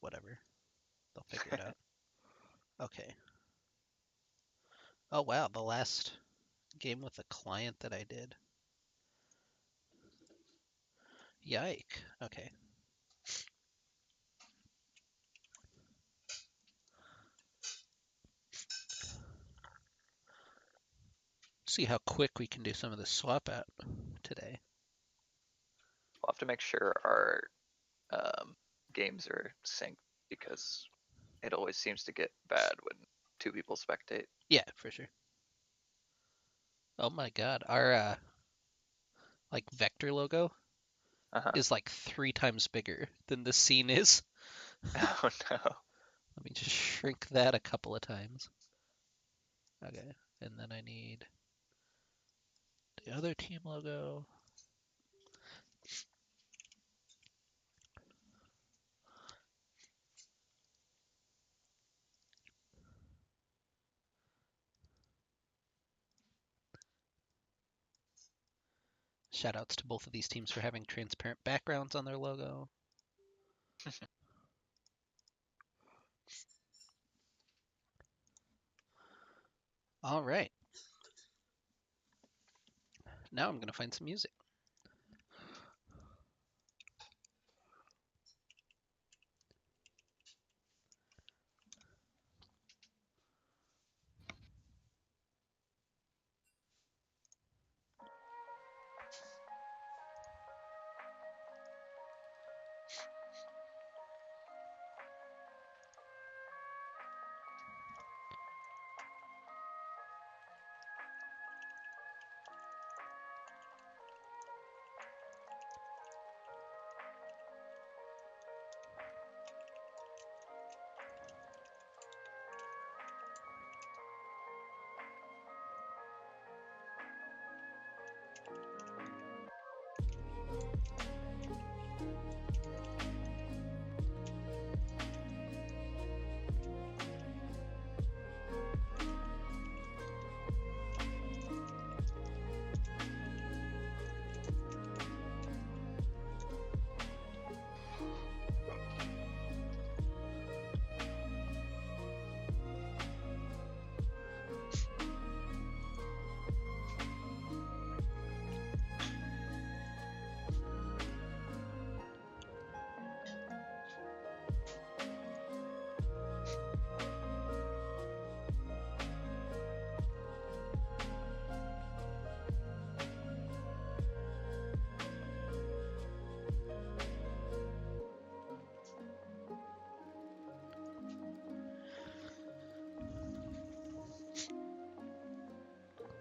whatever. They'll figure it out. Okay. Oh wow, the last game with a client that I did. Yike. Okay. See how quick we can do some of the swap out today. We'll have to make sure our games are synced because it always seems to get bad when two people spectate. Yeah, for sure. Oh my god, our like vector logo is like 3 times bigger than the scene is. Oh no. Let me just shrink that a couple of times. Okay, and then I need the other team logo. Shoutouts to both of these teams for having transparent backgrounds on their logo. All right. Now I'm going to find some music.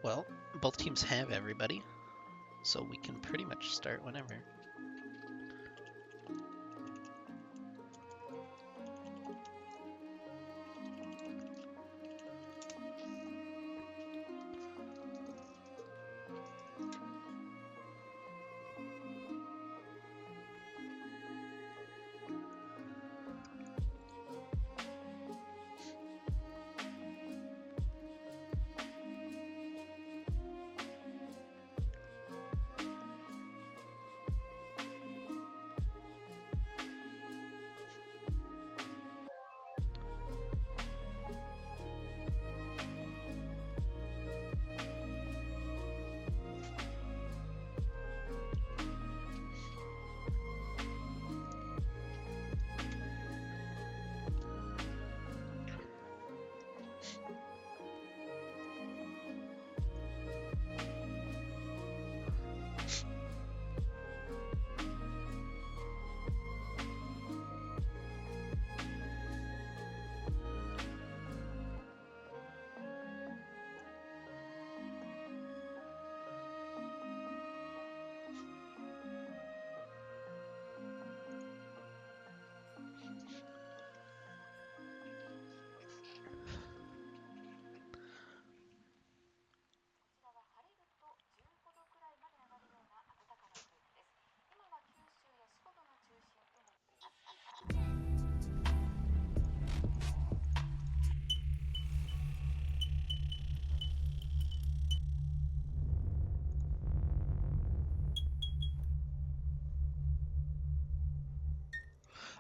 Well, both teams have everybody, so we can pretty much start whenever.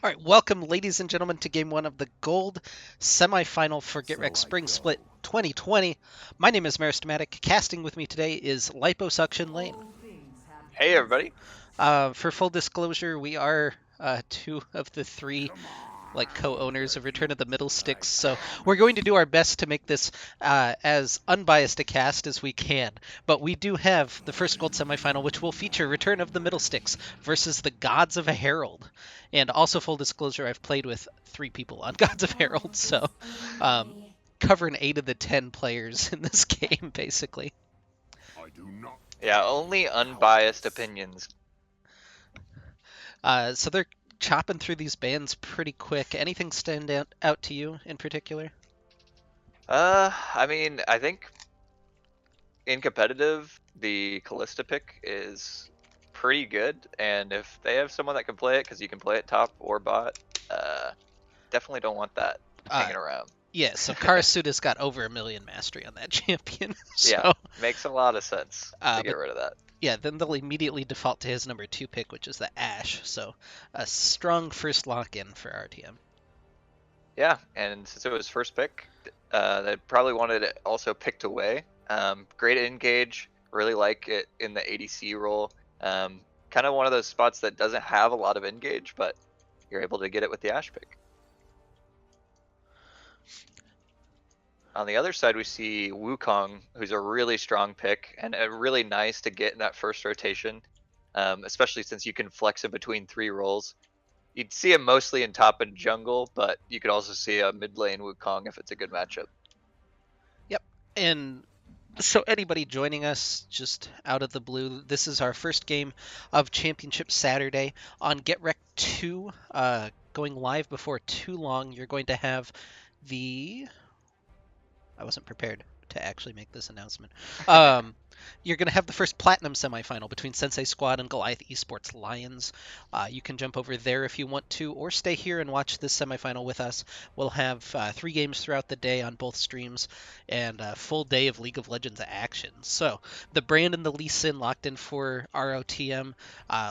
All right, welcome, ladies and gentlemen, to Game 1 of the Gold semifinal for GetRec Spring Split 2020. My name is Meristematic. Casting with me today is Liposuction Lane. Hey, everybody. For full disclosure, we are two of the three co-owners of Return of the Middle Sticks, so we're going to do our best to make this as unbiased a cast as we can. But we do have the first gold semifinal, which will feature Return of the Middle Sticks versus the Gods of Herald. And also, full disclosure, I've played with 3 people on Gods of Herald, so covering 8 of the 10 players in this game, basically. Yeah, only unbiased opinions. So they're chopping through these bands pretty quick. Anything stand out to you in particular? I mean, I think in competitive, the Callista pick is pretty good, and if they have someone that can play it, because you can play it top or bot, definitely don't want that hanging around. Yeah, so Karasuda's got over 1 million mastery on that champion. So, yeah, makes a lot of sense to get rid of that. Yeah, then they'll immediately default to his number 2 pick, which is the Ashe. So a strong first lock-in for RTM. Yeah, and since it was first pick, they probably wanted it also picked away. Great engage, really like it in the ADC role. Kind of one of those spots that doesn't have a lot of engage, but you're able to get it with the Ashe pick. On the other side, we see Wukong, who's a really strong pick and really nice to get in that first rotation, especially since you can flex in between 3 roles. You'd see him mostly in top and jungle, but you could also see a mid lane Wukong if it's a good matchup. Yep, and so anybody joining us just out of the blue, this is our first game of Championship Saturday on GetRec 2. Going live before too long, you're going to have the... I wasn't prepared to actually make this announcement. You're going to have the first Platinum semifinal between Sensei Squad and Goliath Esports Lions. You can jump over there if you want to, or stay here and watch this semifinal with us. We'll have 3 games throughout the day on both streams, and a full day of League of Legends action. So, the Brand and the Lee Sin locked in for ROTM.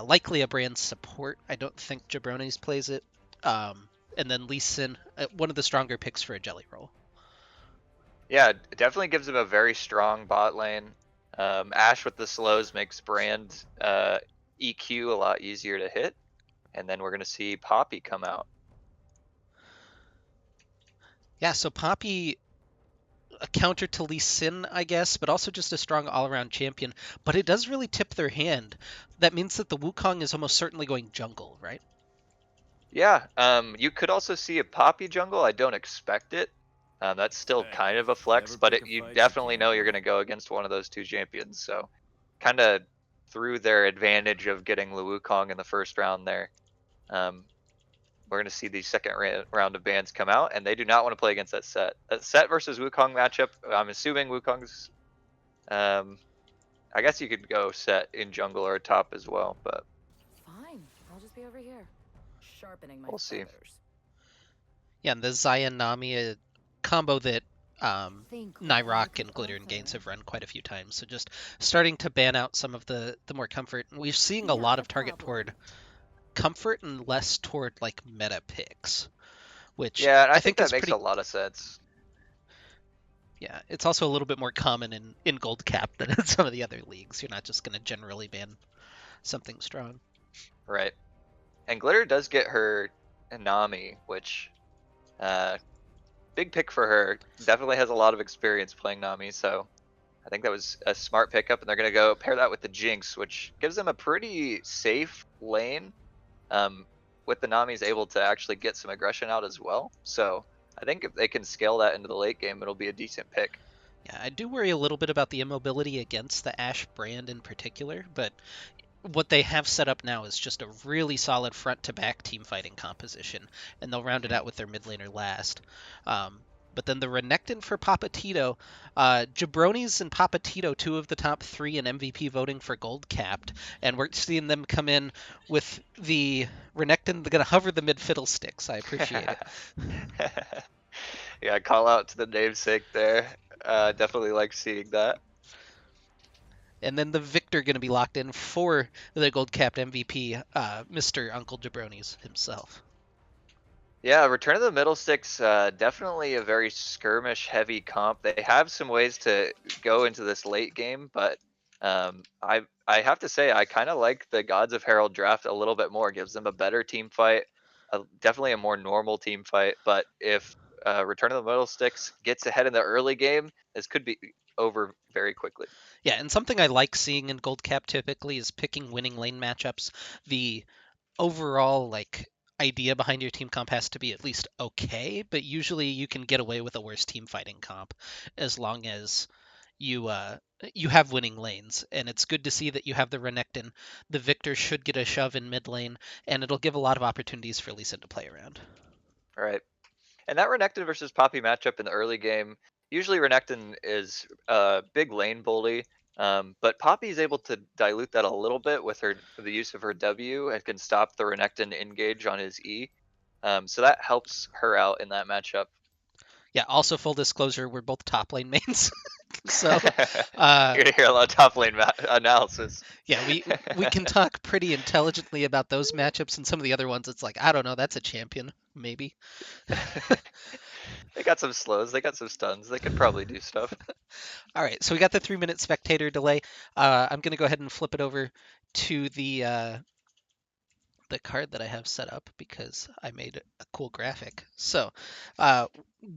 Likely a Brand support. I don't think Jabronis plays it. And then Lee Sin, one of the stronger picks for a Jelly Roll. Yeah, it definitely gives him a very strong bot lane. Ashe with the slows makes Brand EQ a lot easier to hit. And then we're going to see Poppy come out. Yeah, so Poppy, a counter to Lee Sin, I guess, but also just a strong all-around champion. But it does really tip their hand. That means that the Wukong is almost certainly going jungle, right? Yeah, you could also see a Poppy jungle. I don't expect it. That's still kind of a flex, but you definitely know you're going to go against one of those 2 champions. So kind of through their advantage of getting the Wukong in the first round there. We're going to see the second round of bans come out, and they do not want to play against that set. That set versus Wukong matchup, I'm assuming Wukong's... I guess you could go set in jungle or top as well, but... Fine, I'll just be over here, sharpening my We'll see. Yeah, and the Xayah Nami combo that Nyrock and Glitter and Gaines have run quite a few times. So just starting to ban out some of the more comfort. We're seeing a lot of target toward comfort and less toward meta picks, which yeah, I think that is makes pretty... a lot of sense. Yeah, it's also a little bit more common in Gold Cap than in some of the other leagues. You're not just going to generally ban something strong. Right. And Glitter does get her Nami, which big pick for her. Definitely has a lot of experience playing Nami, so I think that was a smart pickup, and they're going to go pair that with the Jinx, which gives them a pretty safe lane. With the Nami's able to actually get some aggression out as well. So I think if they can scale that into the late game, it'll be a decent pick. Yeah, I do worry a little bit about the immobility against the Ashe brand in particular, but what they have set up now is just a really solid front-to-back team fighting composition, and they'll round it out with their mid laner last. But then the Renekton for Papatito, Jabronis and Papatito, 2 of the top 3 in MVP voting for Gold Capped, and we're seeing them come in with the Renekton going to hover the mid fiddlesticks. I appreciate it. Yeah, call out to the namesake there. Definitely like seeing that. And then the Victor going to be locked in for the Gold Capped MVP, Mr. Uncle Jabronis himself. Yeah, Return of the Middle Six, definitely a very skirmish-heavy comp. They have some ways to go into this late game, but I have to say I kind of like the Gods of Herald draft a little bit more. It gives them a better team fight, definitely a more normal team fight. But if Return of the Middle Six gets ahead in the early game, this could be over very quickly. Yeah, and something I like seeing in Gold Cap typically is picking winning lane matchups. The overall idea behind your team comp has to be at least okay, but usually you can get away with a worse team fighting comp as long as you you have winning lanes. And it's good to see that you have the Renekton. The Victor should get a shove in mid lane, and it'll give a lot of opportunities for Lee Sin to play around. All right. And that Renekton versus Poppy matchup in the early game, usually Renekton is a big lane bully, but Poppy is able to dilute that a little bit with the use of her W and can stop the Renekton engage on his E. So that helps her out in that matchup. Yeah, also full disclosure, we're both top lane mains. So You're gonna hear a lot of top lane analysis. yeah, we can talk pretty intelligently about those matchups, and some of the other ones it's like, I don't know, that's a champion, maybe. They got some slows, they got some stuns, they could probably do stuff. All right, so we got the 3-minute spectator delay. I'm going to go ahead and flip it over to the card that I have set up because I made a cool graphic. So,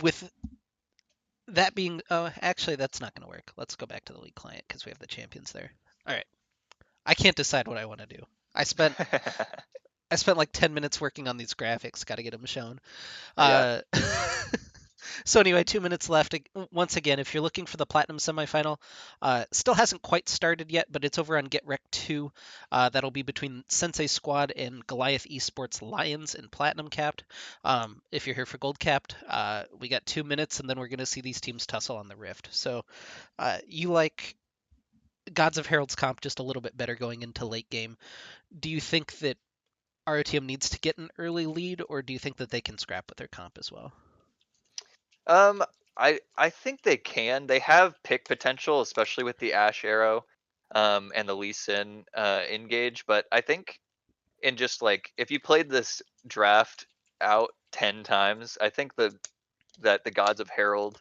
with that being, oh, actually, that's not going to work. Let's go back to the League client because we have the champions there. All right, I can't decide what I want to do. I spent like 10 minutes working on these graphics. Got to get them shown. Yeah. Uh, so anyway, 2 minutes left. Once again, if you're looking for the Platinum semifinal, still hasn't quite started yet, but it's over on GetRec 2. That'll be between Sensei Squad and Goliath Esports Lions in Platinum Capped. If you're here for Gold Capped, we got 2 minutes, and then we're going to see these teams tussle on the Rift. So you like Gods of Herald's comp just a little bit better going into late game. Do you think that ROTM needs to get an early lead, or do you think that they can scrap with their comp as well? Um, I think they can. They have pick potential, especially with the Ash Arrow, and the Lee Sin engage. But I think in just like if you played this draft out 10 times, I think that the Gods of Herald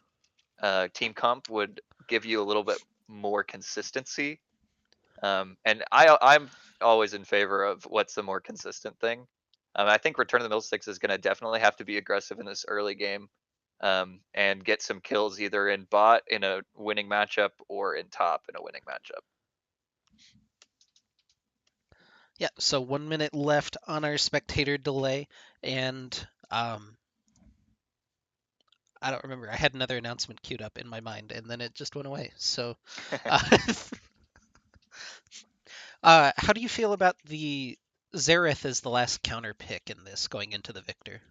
team comp would give you a little bit more consistency. And I'm always in favor of what's the more consistent thing. I think Return of the Mill Six is going to definitely have to be aggressive in this early game, and get some kills either in bot in a winning matchup or in top in a winning matchup. Yeah, so 1 minute left on our spectator delay, and I don't remember. I had another announcement queued up in my mind, and then it just went away. So, uh, how do you feel about the Xerath as the last counter pick in this going into the Victor?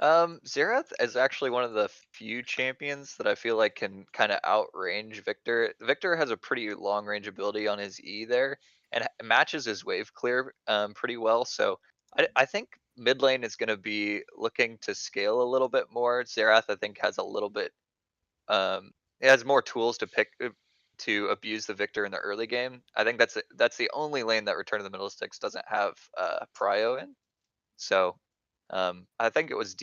Xerath is actually one of the few champions that I feel like can kind of outrange Victor. Victor has a pretty long range ability on his E there, and matches his wave clear pretty well. So I think mid lane is going to be looking to scale a little bit more. Xerath I think has a little bit, it has more tools to pick to abuse the Victor in the early game. I think that's the only lane that Return of the Middle Sticks doesn't have Prio in. So I think it was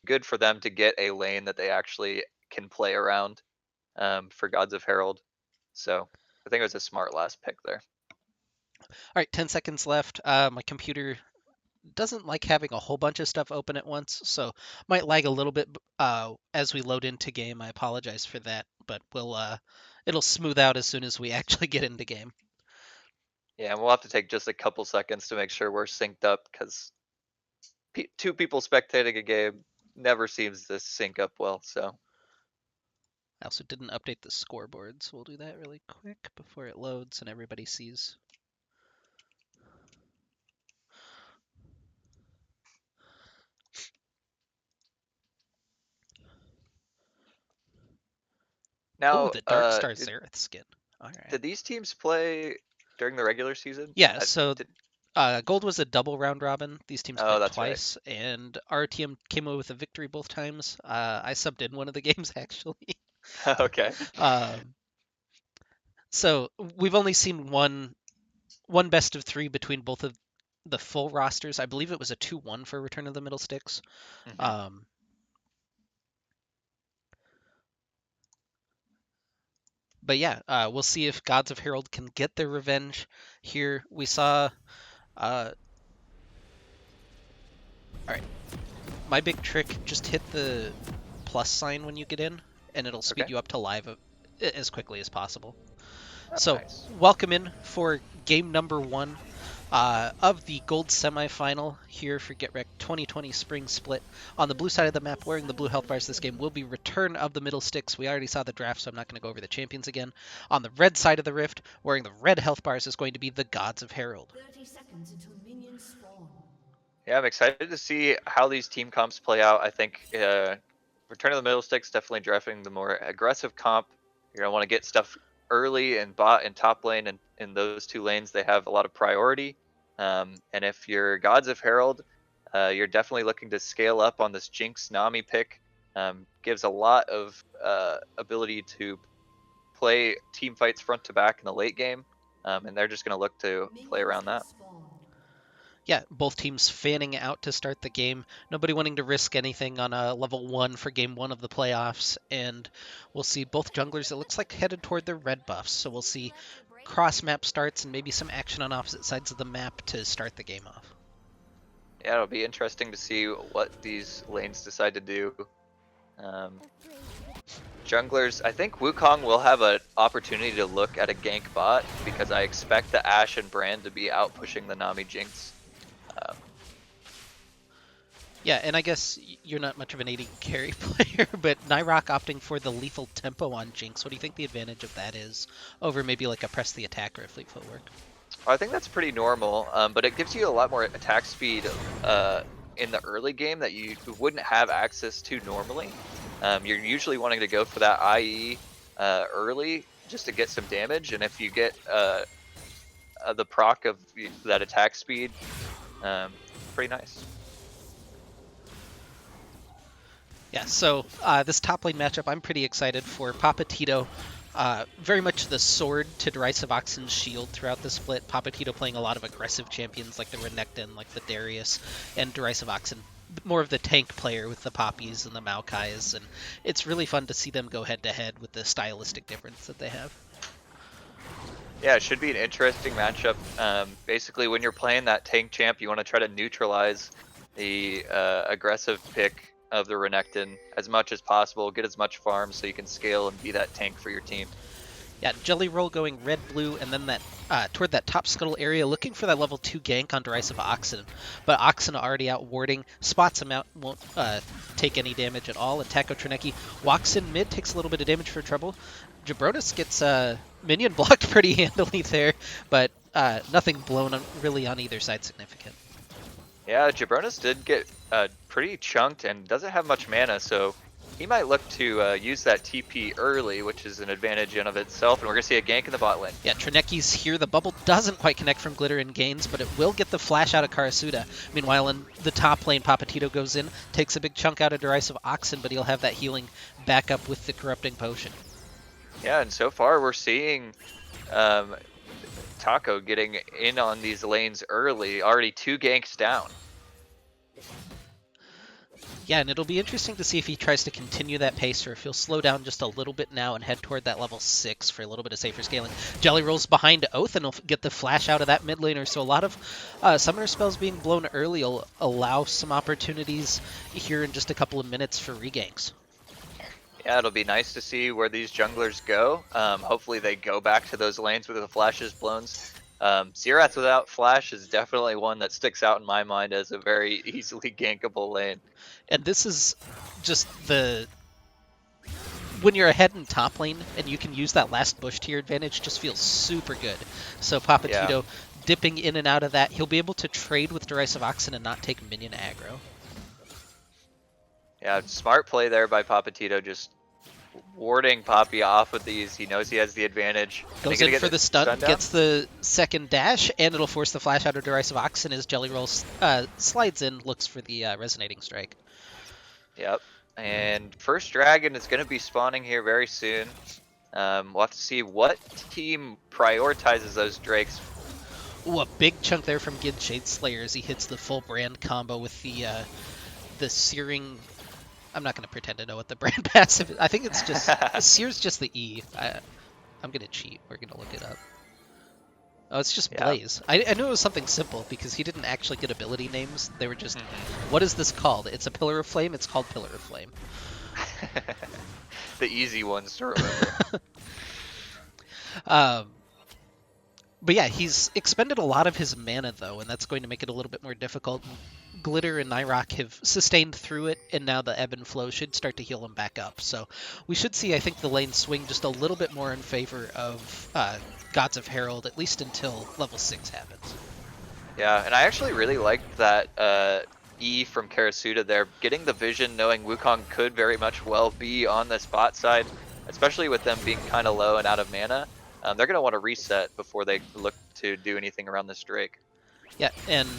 good for them to get a lane that they actually can play around, for Gods of Herald. So I think it was a smart last pick there. All right, 10 seconds left. My computer doesn't like having a whole bunch of stuff open at once, so might lag a little bit as we load into game. I apologize for that, but it'll smooth out as soon as we actually get into game. Yeah, and we'll have to take just a couple seconds to make sure we're synced up because two people spectating a game never seems to sync up well. So I also didn't update the scoreboard, so we'll do that really quick before it loads and everybody sees. Oh, now, the Dark Star Xerath skin. All right. did these teams play during the regular season? Yeah, so Did, Gold was a double round robin. These teams oh, played that's right. twice, and our team came away with a victory both times. I subbed in one of the games, actually. Okay. So we've only seen one best of three between both of the full rosters. I believe it was a 2-1 for Return of the Middle Sticks. Um, but yeah, we'll see if Gods of Herald can get their revenge here. We saw. All right, my big trick: just hit the plus sign when you get in, and it'll speed Okay. you up to live as quickly as possible. Oh, So, nice. welcome in for game number 1 of the gold semifinal here for Get Wrecked 2020 Spring Split. On the blue side of the map, wearing the blue health bars this game will be Return of the Middle Sticks. We already saw the draft, so I'm not going to go over the champions again. On the red side of the rift, wearing the red health bars is going to be the Gods of Herald. 30 seconds until minions spawn. Yeah, I'm excited to see how these team comps play out. I think Return of the Middle Sticks definitely drafting the more aggressive comp. You're gonna want to get stuff early and bot and top lane, and in those two lanes they have a lot of priority. And if you're Gods of Herald, you're definitely looking to scale up on this Jinx Nami pick. Gives a lot of ability to play team fights front to back in the late game, and they're just gonna look to play around that. Yeah, both teams fanning out to start the game. Nobody wanting to risk anything on a level 1 for game 1 of the playoffs. And we'll see both junglers, it looks like, headed toward their red buffs. So we'll see cross map starts and maybe some action on opposite sides of the map to start the game off. Yeah, it'll be interesting to see what these lanes decide to do. Junglers, I think Wukong will have an opportunity to look at a gank bot because I expect the Ashe and Brand to be out pushing the Nami Jinx. Yeah, and I guess you're not much of an AD carry player, but Nyrock opting for the lethal tempo on Jinx. What do you think the advantage of that is over maybe like a press the attack or a fleet footwork? I think that's pretty normal, but it gives you a lot more attack speed in the early game that you wouldn't have access to normally. You're usually wanting to go for that IE early just to get some damage, and if you get the proc of that attack speed, pretty nice. Yeah, so this top lane matchup, I'm pretty excited for. Papatito, very much the sword to Derisive Oxen's shield throughout the split. Papatito playing a lot of aggressive champions like the Renekton, like the Darius, and Derisive Oxen more of the tank player with the Poppies and the Maokais, and it's really fun to see them go head-to-head with the stylistic difference that they have. Yeah, it should be an interesting matchup. Basically, when you're playing that tank champ, you want to try to neutralize the aggressive pick of the Renekton as much as possible, get as much farm so you can scale and be that tank for your team. Yeah, Jelly Roll going red-blue, and then that toward that top scuttle area, looking for that level 2 gank on Derisive Oxen. But Oxen already out warding, spots him out, won't take any damage at all. And Taco Trineki walks in mid, takes a little bit of damage for trouble. Jabronis gets minion blocked pretty handily there, but nothing blown really on either side significant. Yeah, Jabronis did get pretty chunked and doesn't have much mana, so he might look to use that TP early, which is an advantage in of itself, and we're going to see a gank in the bot lane. Yeah, Trineki's here. The bubble doesn't quite connect from Glitter and Gains, but it will get the flash out of Karasuda. Meanwhile, in the top lane, Papatito goes in, takes a big chunk out of Derisive Oxen, but he'll have that healing back up with the Corrupting Potion. Yeah, and so far we're seeing Taco getting in on these lanes early, already 2 ganks down. Yeah, and it'll be interesting to see if he tries to continue that pace or if he'll slow down just a little bit now and head toward that level 6 for a little bit of safer scaling. Jelly rolls behind Oath and he'll get the flash out of that mid laner, so a lot of summoner spells being blown early will allow some opportunities here in just a couple of minutes for reganks. Yeah, it'll be nice to see where these junglers go. Hopefully they go back to those lanes with the flashes blown. Xerath without flash is definitely one that sticks out in my mind as a very easily gankable lane. And this is just the... when you're ahead in top lane and you can use that last bush to your advantage, just feels super good. So Papatito dipping in and out of that, he'll be able to trade with Derisive Oxen and not take minion aggro. Yeah, smart play there by Papatito, just warding Poppy off with these. He knows he has the advantage. Goes in for the stun, gets the second dash, and it'll force the flash out of Derisive Oxen as Jelly Roll slides in, looks for the Resonating Strike. Yep, and first dragon is going to be spawning here very soon. We'll have to see what team prioritizes those drakes. Ooh, a big chunk there from Gid Shadeslayer as he hits the full brand combo with the searing. I'm not going to pretend to know what the brand passive is. I think it's just sear's just the E. I'm going to cheat. We're going to look it up. Oh, it's just Yeah. Blaze. I knew it was something simple because he didn't actually get ability names. They were just, what is this called? It's a Pillar of Flame. It's called Pillar of Flame. The easy ones to remember. But yeah, he's expended a lot of his mana though, and that's going to make it a little bit more difficult. Glitter and Nyrock have sustained through it, and now the ebb and flow should start to heal him back up. So we should see, I think, the lane swing just a little bit more in favor of Gods of Herald, at least until level 6 happens. Yeah, and I actually really liked that E from Karasuda there, getting the vision, knowing Wukong could very much well be on the spot side, especially with them being kind of low and out of mana. They're going to want to reset before they look to do anything around this Drake. Yeah, and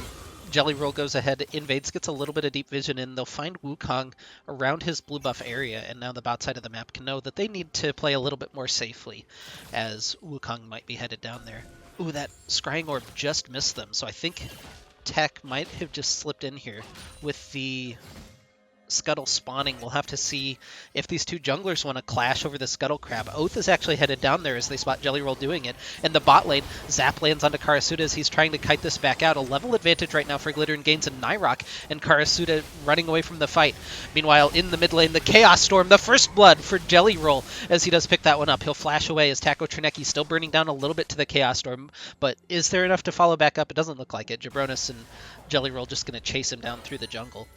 Jelly Roll goes ahead, invades, gets a little bit of deep vision in. They'll find Wukong around his blue buff area, and now the bot side of the map can know that they need to play a little bit more safely, as Wukong might be headed down there. Ooh, that Scrying Orb just missed them, so I think Tech might have just slipped in here with the Scuttle spawning. We'll have to see if these two junglers want to clash over the Scuttle Crab. Oath is actually headed down there as they spot Jelly Roll doing it. And the bot lane, Zap lands onto Karasuda as he's trying to kite this back out. A level advantage right now for Glitter and Gains and Nyrock, and Karasuda running away from the fight. Meanwhile, in the mid lane, the Chaos Storm, the first blood for Jelly Roll as he does pick that one up. He'll flash away as Taco Trineki still burning down a little bit to the Chaos Storm, but is there enough to follow back up? It doesn't look like it. Jabronis and Jelly Roll just going to chase him down through the jungle.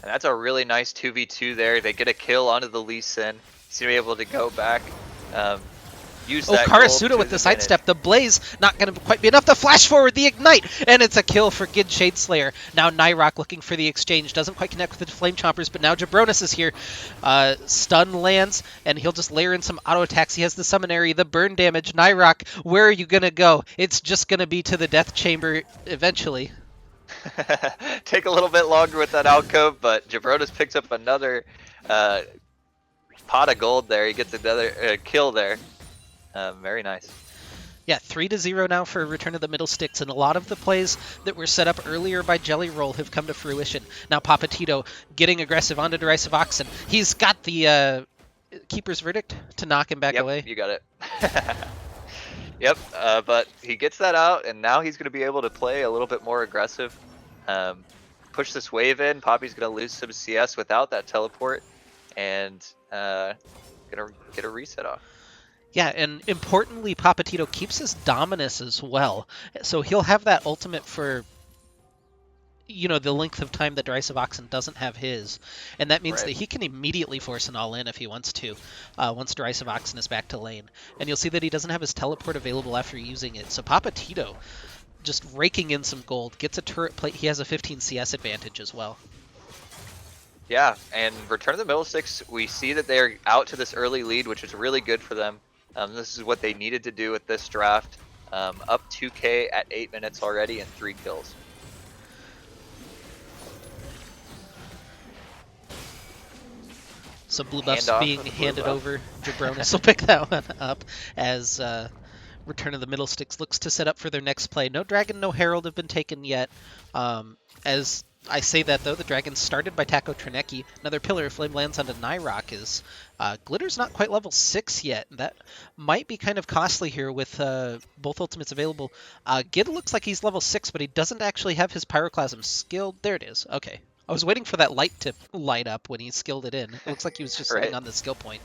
And that's a really nice 2v2 there. They get a kill onto the Lee Sin. He's going to be able to go back, use that Karasuda with the sidestep. The Blaze not going to quite be enough. The flash forward, the Ignite, and it's a kill for Gid Shadeslayer. Now Nyrock looking for the exchange. Doesn't quite connect with the Flame Chompers, but now Jabronis is here. Stun lands, and he'll just layer in some auto attacks. He has the Summonary, the burn damage. Nyrock, where are you going to go? It's just going to be to the Death Chamber eventually. Take a little bit longer with that alcove, but Jabronis picks up another pot of gold there. He gets another kill there. Very nice. Yeah, 3-0 now for Return of the Middle Sticks, and a lot of the plays that were set up earlier by Jelly Roll have come to fruition. Now Papatito getting aggressive onto Derisive Oxen. He's got the Keeper's Verdict to knock him back away. You got it. Yep, but he gets that out, and now he's going to be able to play a little bit more aggressive. Push this wave in. Poppy's going to lose some CS without that teleport, and going to get a reset off. Yeah, and importantly, Papatito keeps his Dominus as well. So he'll have that ultimate for, you know, the length of time that Derisive Oxen doesn't have his. And that means that he can immediately force an all-in if he wants to, once Derisive Oxen is back to lane. And you'll see that he doesn't have his teleport available after using it. So Papatito just raking in some gold, gets a turret plate. He has a 15 CS advantage as well. Yeah, and Return of the Middle Sticks, we see that they're out to this early lead, which is really good for them. This is what they needed to do with this draft. Up 2k at 8 minutes already and 3 kills. So blue buffs being handed over. Jabronis will pick that one up as Return of the Middle Sticks looks to set up for their next play. No Dragon, no Herald have been taken yet. As I say that, though, the Dragon started by Taco Trineki. Another Pillar of Flame lands onto Nyrock. Glitter's not quite level 6 yet. That might be kind of costly here with both ultimates available. Gid looks like he's level 6, but he doesn't actually have his Pyroclasm skilled. There it is. Okay. I was waiting for that light to light up when he skilled it in. It looks like he was just sitting on the skill point.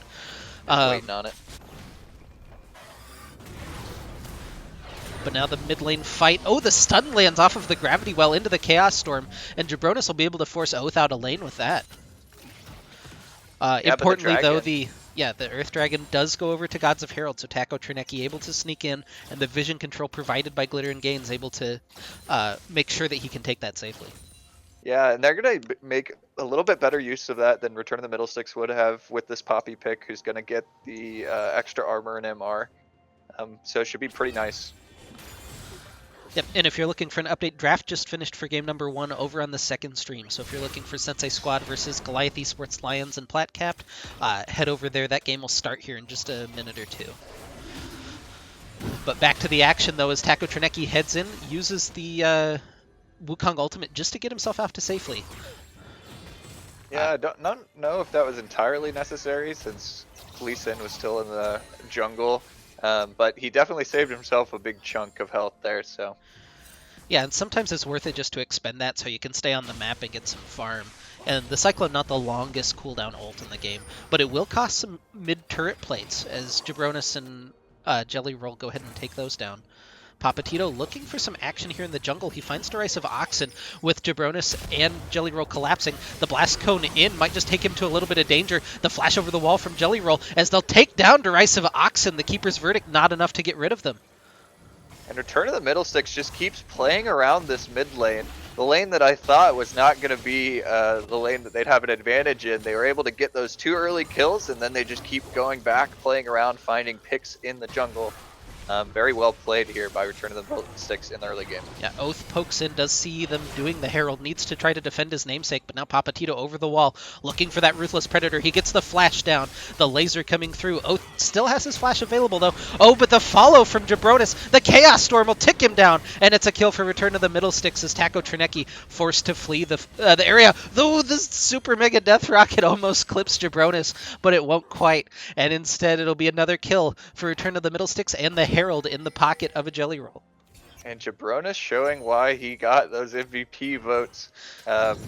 Waiting on it. But now the mid lane fight. Oh, the stun lands off of the Gravity Well into the Chaos Storm, and Jabronis will be able to force Oath out a lane with that. Importantly, though, the Earth Dragon does go over to Gods of Herald, so Taco Trineki able to sneak in, and the vision control provided by Glitter and Gains able to make sure that he can take that safely. Yeah, and they're going to make a little bit better use of that than Return of the Middle Sticks would have with this Poppy pick, who's going to get the extra armor and MR. So it should be pretty nice. Yep, and if you're looking for an update, draft just finished for game number 1 over on the second stream. So if you're looking for Sensei Squad versus Goliath Esports Lions and Platcapped, head over there. That game will start here in just a minute or two. But back to the action, though, as Taco Trinecki heads in, uses the Wukong ultimate just to get himself out to safely. Yeah, I don't know if that was entirely necessary since Lee Sin was still in the jungle, but he definitely saved himself a big chunk of health there, so. Yeah, and sometimes it's worth it just to expend that so you can stay on the map and get some farm. And the Cyclone, not the longest cooldown ult in the game, but it will cost some mid-turret plates as Jabronis and Jelly Roll go ahead and take those down. Papatito looking for some action here in the jungle. He finds Derisive Oxen with Jabronis and Jelly Roll collapsing. The Blast Cone in might just take him to a little bit of danger. The flash over the wall from Jelly Roll as they'll take down Derisive Oxen. The Keeper's Verdict not enough to get rid of them. And Return of the Middle Sticks just keeps playing around this mid lane. The lane that I thought was not going to be the lane that they'd have an advantage in. They were able to get those 2 early kills, and then they just keep going back, playing around, finding picks in the jungle. Very well played here by Return of the Middle Sticks in the early game. Yeah, Oath pokes in, does see them doing the Herald, needs to try to defend his namesake, but now Papatito over the wall, looking for that Ruthless Predator. He gets the flash down, the laser coming through. Oath still has his flash available, though. Oh, but the follow from Jabronis, the Chaos Storm will tick him down, and it's a kill for Return of the Middle Sticks as Taco Trinecki forced to flee the area. Though the Super Mega Death Rocket almost clips Jabronis, but it won't quite, and instead it'll be another kill for Return of the Middle Sticks and the Herald in the pocket of a Jelly Roll. And Jabronis showing why he got those MVP votes.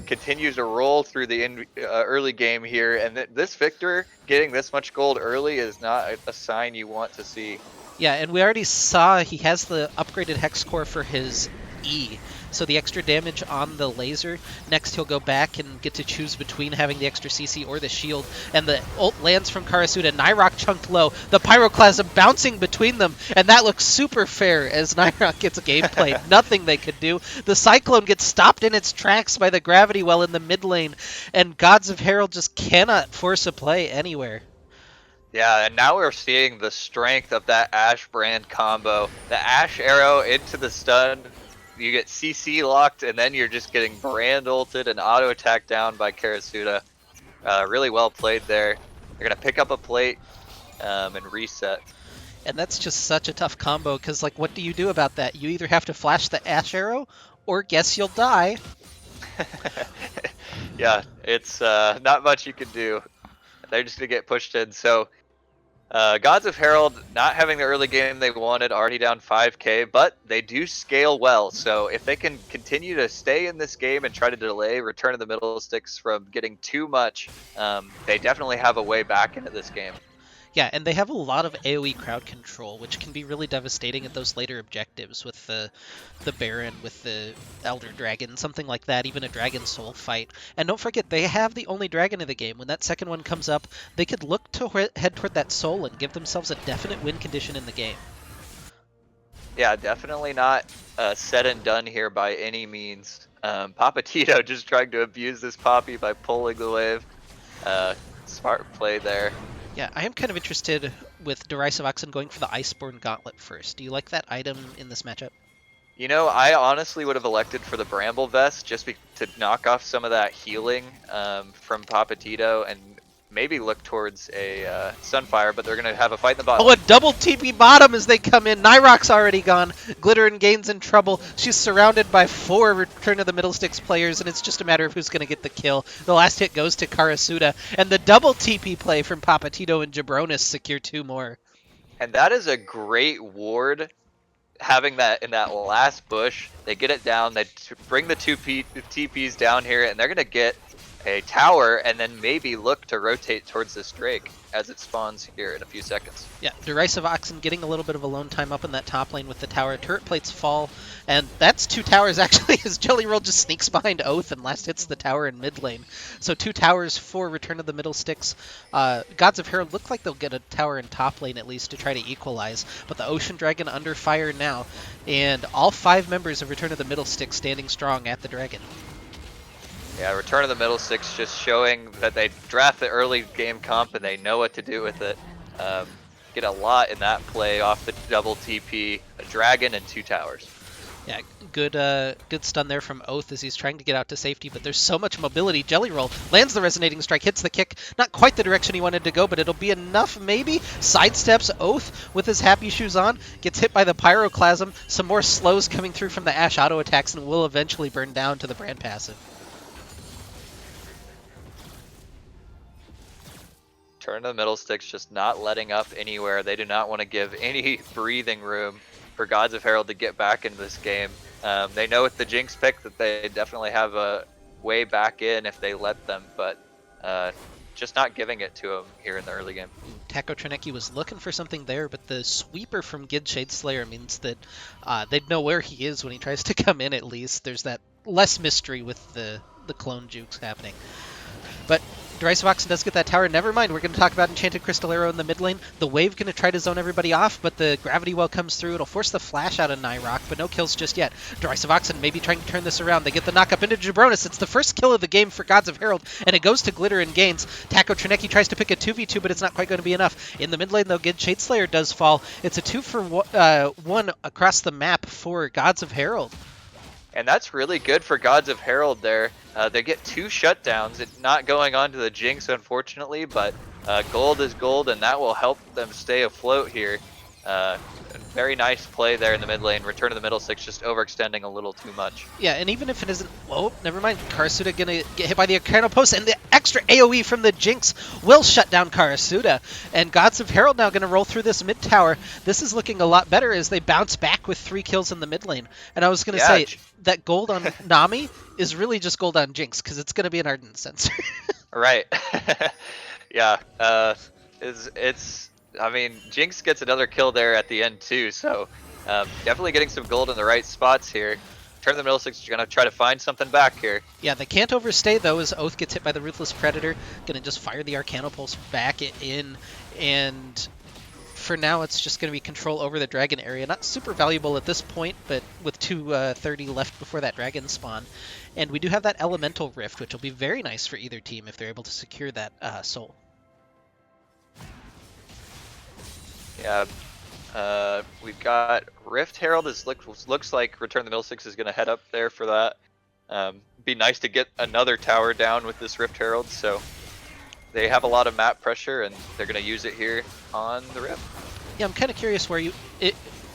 Continues to roll through the early game here, and this Victor getting this much gold early is not a sign you want to see. Yeah, and we already saw he has the upgraded hex core for his E, so the extra damage on the laser. Next he'll go back and get to choose between having the extra CC or the shield, and the ult lands from Karasuda. Nyrok chunked low, the Pyroclasm bouncing between them, and that looks super fair as Nyrok gets gameplay. Nothing they could do. The Cyclone gets stopped in its tracks by the Gravity Well in the mid lane, and Gods of Herald just cannot force a play anywhere. Yeah, and now we're seeing the strength of that Ashe brand combo. The Ashe arrow into the stun, you get CC locked, and then you're just getting brand ulted and auto attacked down by Karasuda. Really well played there. They're gonna pick up a plate and reset. And that's just such a tough combo, because like, what do you do about that? You either have to flash the Ashe arrow, or guess you'll die. Yeah, it's not much you can do. They're just gonna get pushed in. So Gods of Herald not having the early game they wanted, already down 5k, but they do scale well. So if they can continue to stay in this game and try to delay Return of the Middle Sticks from getting too much, they definitely have a way back into this game. Yeah, and they have a lot of AoE crowd control, which can be really devastating at those later objectives with the Baron, with the Elder Dragon, something like that, even a Dragon Soul fight. And don't forget, they have the only dragon in the game. When that second one comes up, they could look to head toward that Soul and give themselves a definite win condition in the game. Yeah, definitely not said and done here by any means. Papatito just trying to abuse this Poppy by pulling the wave. Smart play there. Yeah, I am kind of interested with Derisive Oxen going for the Iceborne Gauntlet first. Do you like that item in this matchup? You know, I honestly would have elected for the Bramble Vest just to knock off some of that healing from Papatito and maybe look towards a Sunfire, but they're going to have a fight in the bottom. Oh, a double TP bottom as they come in. Nyrok's already gone. Glitter and Gain's in trouble. She's surrounded by 4 Return of the Middle Sticks players, and it's just a matter of who's going to get the kill. The last hit goes to Karasuda, and the double TP play from Papatito and Jabronis secure 2 more. And that is a great ward. Having that in that last bush, they get it down, they bring the 2 TPs down here, and they're going to get a tower and then maybe look to rotate towards this Drake as it spawns here in a few seconds. Yeah, Derisive Oxen getting a little bit of alone time up in that top lane with the tower. Turret plates fall, and that's 2 towers actually as Jelly Roll just sneaks behind Oath and last hits the tower in mid lane. So 2 towers for Return of the Middle Sticks. Gods of Herald look like they'll get a tower in top lane at least to try to equalize, but the Ocean Dragon under fire now, and all 5 members of Return of the Middle Sticks standing strong at the dragon. Yeah, Return of the Middle Sticks just showing that they draft the early game comp and they know what to do with it. Get a lot in that play off the double TP, a dragon and 2 towers. Yeah, good stun there from Oath as he's trying to get out to safety, but there's so much mobility. Jelly Roll lands the resonating strike, hits the kick, not quite the direction he wanted to go, but it'll be enough maybe. Sidesteps Oath with his happy shoes on, gets hit by the Pyroclasm, some more slows coming through from the Ash auto attacks, and will eventually burn down to the brand passive. Turn to the middle sticks, just not letting up anywhere. They do not want to give any breathing room for Gods of Herald to get back into this game. They know with the Jinx pick that they definitely have a way back in if they let them, but just not giving it to them here in the early game. Taco Trineki was looking for something there, but the sweeper from Gid Shadeslayer means that they'd know where he is when he tries to come in at least. There's that less mystery with the clone jukes happening. But Derisive Oxen does get that tower. Never mind, we're going to talk about Enchanted Crystal Arrow in the mid lane. The wave going to try to zone everybody off, but the Gravity Well comes through. It'll force the flash out of Nyrock, but no kills just yet. Derisive Oxen maybe trying to turn this around. They get the knock up into Jabronis. It's the first kill of the game for Gods of Herald, and it goes to Glitter and Gains. Taco Trineki tries to pick a 2v2, but it's not quite going to be enough. In the mid lane, though, Gid Shadeslayer does fall. It's a 2-for-1 across the map for Gods of Herald. And that's really good for Gods of Herald there. They get 2 shutdowns. It's not going on to the Jinx, unfortunately, but gold is gold, and that will help them stay afloat here. Very nice play there in the mid lane. Return to the middle six, just overextending a little too much. Yeah, and even if it isn't... Oh, never mind. Karasuda going to get hit by the Arcano Post, and the extra AoE from the Jinx will shut down Karasuda. And Gods of Herald now going to roll through this mid tower. This is looking a lot better as they bounce back with 3 kills in the mid lane. And I was going to say that gold on Nami is really just gold on Jinx, because it's going to be an Ardent Sensor. Right. Yeah. I mean, Jinx gets another kill there at the end too, so definitely getting some gold in the right spots here. Turn the middle six, you're going to try to find something back here. Yeah, they can't overstay though as Oath gets hit by the Ruthless Predator. Going to just fire the Arcano Pulse back in, and for now it's just going to be control over the dragon area. Not super valuable at this point, but with 2:30 left before that dragon spawn. And we do have that Elemental Rift, which will be very nice for either team if they're able to secure that soul. Yeah, we've got Rift Herald. Looks like Return the Middle Six is going to head up there for that. Be nice to get another tower down with this Rift Herald, so they have a lot of map pressure, and they're going to use it here on the Rift. Yeah, I'm kind of curious where you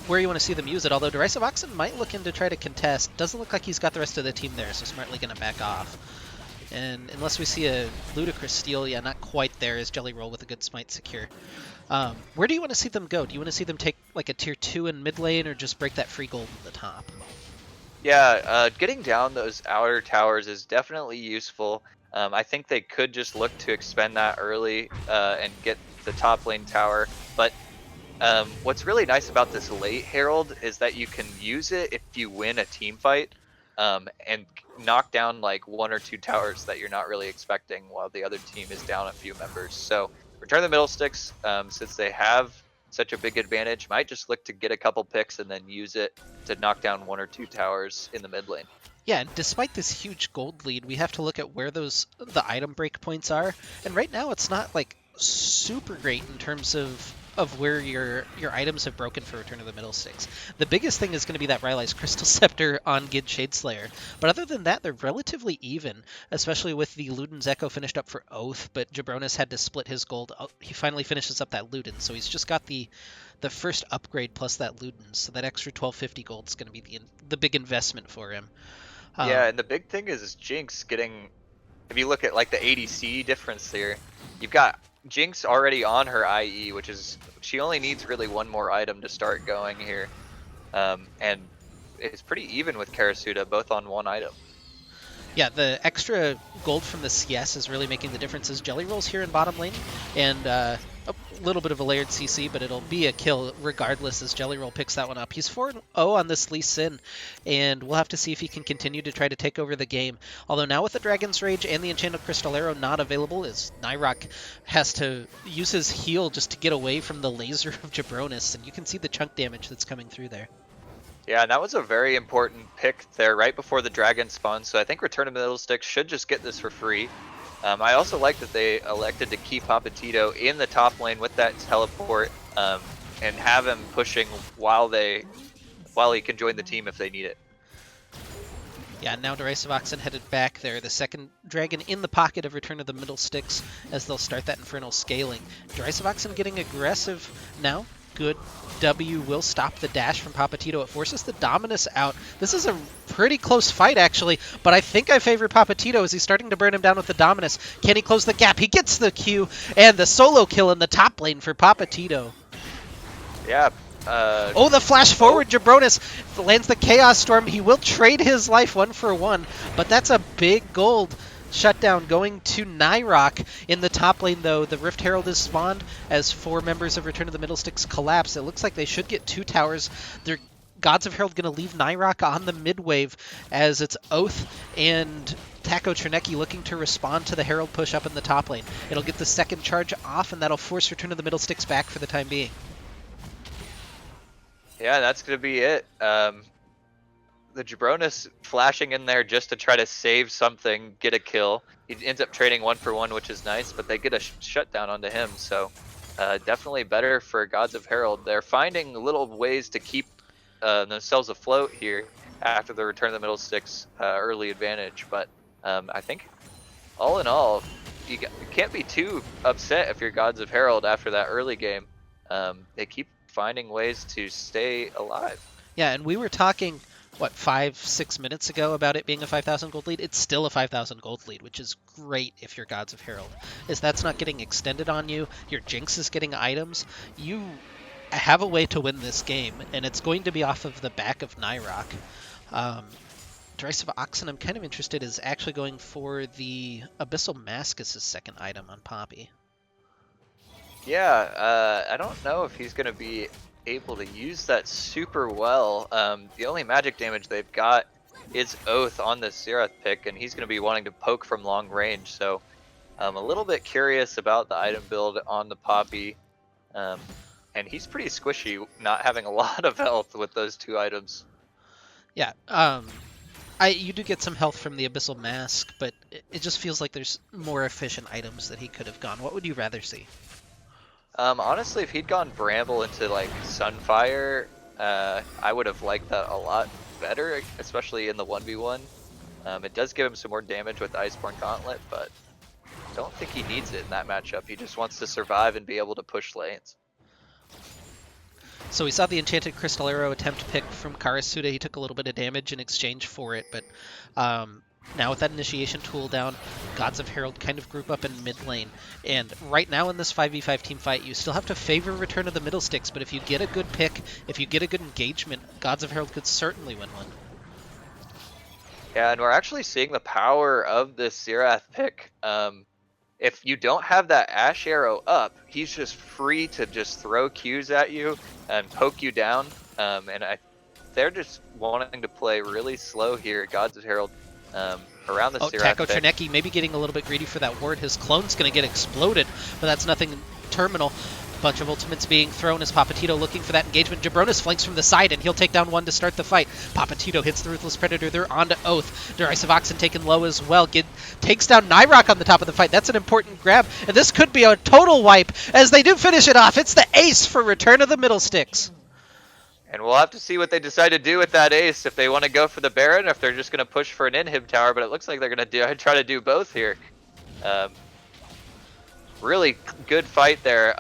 want to see them use it, although Derisive Oxen might look in to try to contest. Doesn't look like he's got the rest of the team there, so smartly going to back off. And unless we see a ludicrous steal, yeah, not quite there as Jelly Roll with a good smite secure. Where do you want to see them go? Do you want to see them take like a tier 2 in mid lane, or just break that free gold at the top? Yeah, getting down those outer towers is definitely useful. I think they could just look to expend that early and get the top lane tower. But what's really nice about this late Herald is that you can use it if you win a team fight and knock down like 1 or 2 towers that you're not really expecting while the other team is down a few members. So Return the Middle Sticks, since they have such a big advantage, might just look to get a couple picks and then use it to knock down 1 or 2 towers in the mid lane. Yeah, despite this huge gold lead, we have to look at where the item break points are, and right now it's not like super great in terms of where your items have broken for Return of the Middle Sticks. The biggest thing is going to be that Rylai's Crystal Scepter on Gid Shadeslayer, but other than that, they're relatively even, especially with the Luden's Echo finished up for Oath, but Jabronis had to split his gold. He finally finishes up that Luden, so he's just got the first upgrade plus that Luden, so that extra 1250 gold is going to be the big investment for him. Yeah, and the big thing is Jinx getting, if you look at like the ADC difference there, you've got Jinx already on her IE, which is, she only needs really 1 more item to start going here. And it's pretty even with Karasuda, both on 1 item. Yeah, the extra gold from the CS is really making the difference as Jelly Roll's here in bottom lane, and a little bit of a layered CC, but it'll be a kill regardless as Jelly Roll picks that one up. He's 4-0 on this Lee Sin, and we'll have to see if he can continue to try to take over the game. Although now with the Dragon's Rage and the Enchanted Crystal Arrow not available, as Nyrock has to use his heal just to get away from the laser of Jabronis, and you can see the chunk damage that's coming through there. Yeah, and that was a very important pick there right before the dragon spawn, so I think Return of the Middle Stick should just get this for free. I also like that they elected to keep Papatito in the top lane with that teleport and have him pushing while he can join the team if they need it. Yeah, now Derisive Oxen headed back there. The second dragon in the pocket of Return of the Middle Sticks as they'll start that Infernal scaling. Derisive Oxen getting aggressive now. Good W will stop the dash from Papatito. It forces the Dominus out. This is a pretty close fight, actually, but I think I favor Papatito as he's starting to burn him down with the Dominus. Can he close the gap? He gets the Q, and the solo kill in the top lane for Papatito. Yeah. Oh, the flash forward, Jabronis lands the Chaos Storm. He will trade his life 1-for-1, but that's a big gold shutdown going to Nyrock. In the top lane, though, the Rift Herald is spawned as 4 members of Return of the Middle Sticks collapse. It looks like they should get 2 towers. Their Gods of Herald going to leave Nyrock on the mid wave as it's Oath and Taco Trinecki looking to respond to the Herald push up in the top lane. It'll get the second charge off, and that'll force Return of the Middle Sticks back for the time being. Yeah, that's going to be it. The Jabronis flashing in there just to try to save something, get a kill. He ends up trading 1-for-1, which is nice, but they get a shutdown onto him. So definitely better for Gods of Herald. They're finding little ways to keep themselves afloat here after the Return of the Middle Sticks early advantage. But I think all in all, you can't be too upset if you're Gods of Herald after that early game. They keep finding ways to stay alive. Yeah, and we were talking, what, 5-6 minutes ago about it being a 5,000 gold lead? It's still a 5,000 gold lead, which is great if you're Gods of Herald. Is that's not getting extended on you, your Jinx is getting items, you have a way to win this game, and it's going to be off of the back of Nyrock. Derisive Oxen, I'm kind of interested, is actually going for the Abyssal Mask as his second item on Poppy. Yeah, I don't know if he's going to be able to use that super well. The only magic damage they've got is Oath on the Serath pick, and he's going to be wanting to poke from long range. So I'm a little bit curious about the item build on the Poppy. And he's pretty squishy, not having a lot of health with those 2 items. Yeah, you do get some health from the Abyssal Mask, but it just feels like there's more efficient items that he could have gone. What would you rather see? Honestly, if he'd gone Bramble into like Sunfire, I would have liked that a lot better, especially in the 1v1. It does give him some more damage with the Iceborne Gauntlet, but I don't think he needs it in that matchup. He just wants to survive and be able to push lanes. So we saw the Enchanted Crystal Arrow attempt pick from Karasuda. He took a little bit of damage in exchange for it, but now with that initiation tool down, Gods of Herald kind of group up in mid lane. And right now in this 5v5 team fight, you still have to favor Return of the Middle Sticks, but if you get a good pick, if you get a good engagement, Gods of Herald could certainly win one. Yeah, and we're actually seeing the power of this Serath pick. If you don't have that Ash Arrow up, he's just free to just throw Qs at you and poke you down. They're just wanting to play really slow here at Gods of Herald around the Serath Taco pick. Trinecki maybe getting a little bit greedy for that ward. His clone's going to get exploded, but that's nothing terminal. Bunch of ultimates being thrown as Papatito looking for that engagement. Jabronis flanks from the side, and he'll take down one to start the fight. Papatito hits the Ruthless Predator. They're on to Oath. Derisive Oxen taken low as well. Takes down Nyrock on the top of the fight. That's an important grab, and this could be a total wipe as they do finish it off. It's the ace for Return of the Middle Sticks. And we'll have to see what they decide to do with that ace, if they want to go for the Baron, or if they're just going to push for an inhib tower, but it looks like they're going to try to do both here. Really good fight there.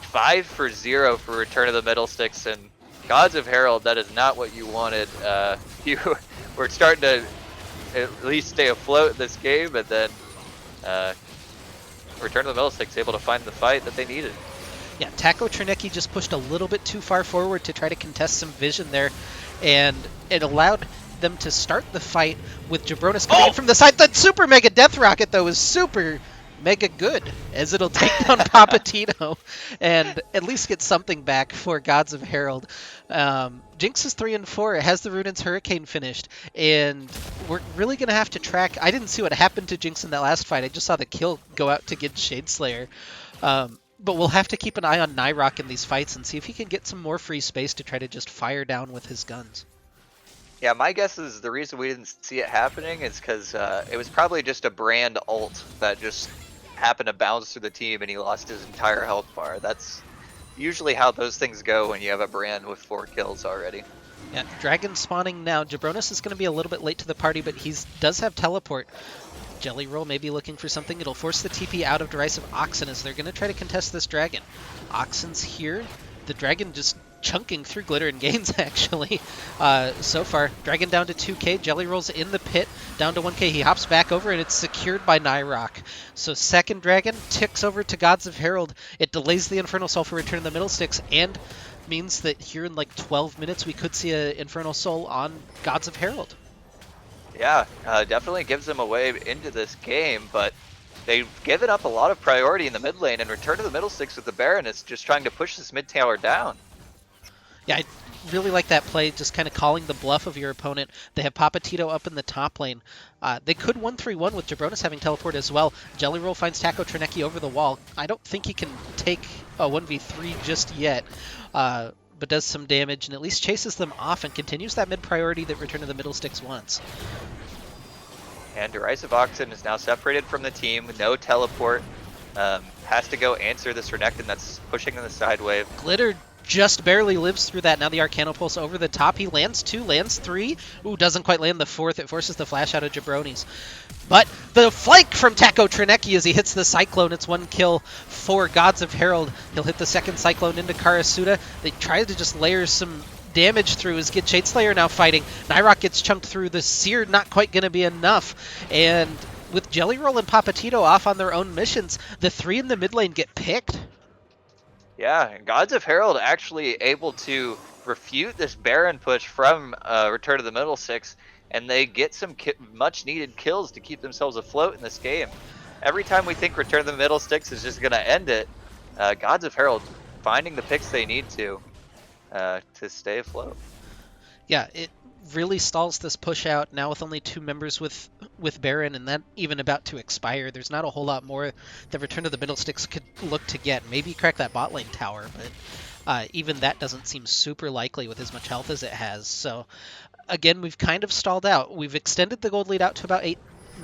5-for-0 for Return of the Middle Sticks, and Gods of Herald, that is not what you wanted. You were starting to at least stay afloat in this game, and then Return of the Middle Sticks able to find the fight that they needed. Yeah, Taco Trinecki just pushed a little bit too far forward to try to contest some vision there, and it allowed them to start the fight with Jabronis coming in from the side. The Super Mega Death Rocket, though, is super mega good, as it'll take down Papatito and at least get something back for Gods of Herald. Jinx is 3 and 4. It has the Ruden's Hurricane finished, and we're really going to have to track. I didn't see what happened to Jinx in that last fight. I just saw the kill go out to get Shadeslayer. But we'll have to keep an eye on Nyrock in these fights and see if he can get some more free space to try to just fire down with his guns. Yeah, my guess is the reason we didn't see it happening is because it was probably just a Brand ult that just happened to bounce through the team and he lost his entire health bar. That's usually how those things go when you have a Brand with 4 kills already. Yeah, dragon spawning now. Jabronis is going to be a little bit late to the party, but he does have teleport. Jelly Roll may be looking for something. It'll force the TP out of Derisive Oxen as they're going to try to contest this dragon. Oxen's here. The dragon just chunking through Glitter and Gains, actually. So far, dragon down to 2k. Jelly Roll's in the pit, down to 1k. He hops back over, and it's secured by Nyrock. So second dragon ticks over to Gods of Herald. It delays the Infernal Soul for Return of the Middle Sticks, and means that here in like 12 minutes, we could see an Infernal Soul on Gods of Herald. Yeah, definitely gives them a way into this game, but they've given up a lot of priority in the mid lane, and Return to the Middle Sticks with the Baron is just trying to push this mid tower down. Yeah, I really like that play, just kind of calling the bluff of your opponent. They have Papatito up in the top lane. They could 1-3-1 with Jabronis having teleport as well. Jelly Roll finds Taco Trineki over the wall. I don't think he can take a 1v3 just yet, but does some damage and at least chases them off and continues that mid priority that Return to the Middle Sticks wants. And Derisive Oxen is now separated from the team, no teleport. Has to go answer this Renekton that's pushing in the side wave. Glitter just barely lives through that. Now the Arcanopulse over the top. He lands 2, lands 3. Ooh, doesn't quite land the 4th. It forces the flash out of Jabronis. But the flank from Taco Trineki as he hits the Cyclone. It's 1 kill for Gods of Herald. He'll hit the second Cyclone into Karasuda. They try to just layer some damage through as Shade-Slayer now fighting. Nyrock gets chunked through. The Seer not quite going to be enough. And with Jelly Roll and Papatito off on their own missions, the 3 in the mid lane get picked. Yeah, and Gods of Herald actually able to refute this Baron push from Return to the Middle Six, and they get some much needed kills to keep themselves afloat in this game. Every time we think Return to the Middle Six is just going to end it, Gods of Herald finding the picks they need to stay afloat. Yeah, it really stalls this push out now with only 2 members with Baron, and that even about to expire. There's not a whole lot more that Return to the Middle Sticks could look to get. Maybe crack that bot lane tower, but even that doesn't seem super likely with as much health as it has. So again, we've kind of stalled out. We've extended the gold lead out to about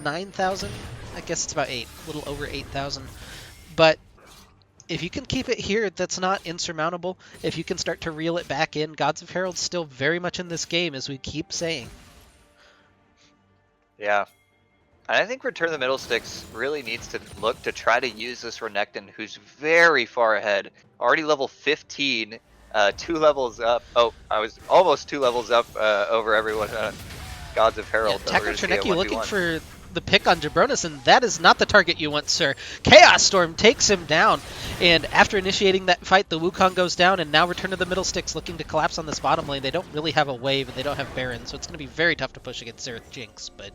9,000. I guess it's about 8, a little over 8,000. But if you can keep it here, that's not insurmountable. If you can start to reel it back in, Gods of Herald's still very much in this game, as we keep saying. Yeah. And I think Return to the Middle Sticks really needs to look to try to use this Renekton, who's very far ahead. Already level 15, 2 levels up. Oh, I was almost 2 levels up over everyone on Gods of Herald. Yeah, Taco Trineki looking for the pick on Jabronis, and that is not the target you want, sir. Chaos Storm takes him down, and after initiating that fight, the Wukong goes down, and now Return to the Middle Sticks looking to collapse on this bottom lane. They don't really have a wave, and they don't have Baron, so it's going to be very tough to push against Xerath Jinx, but,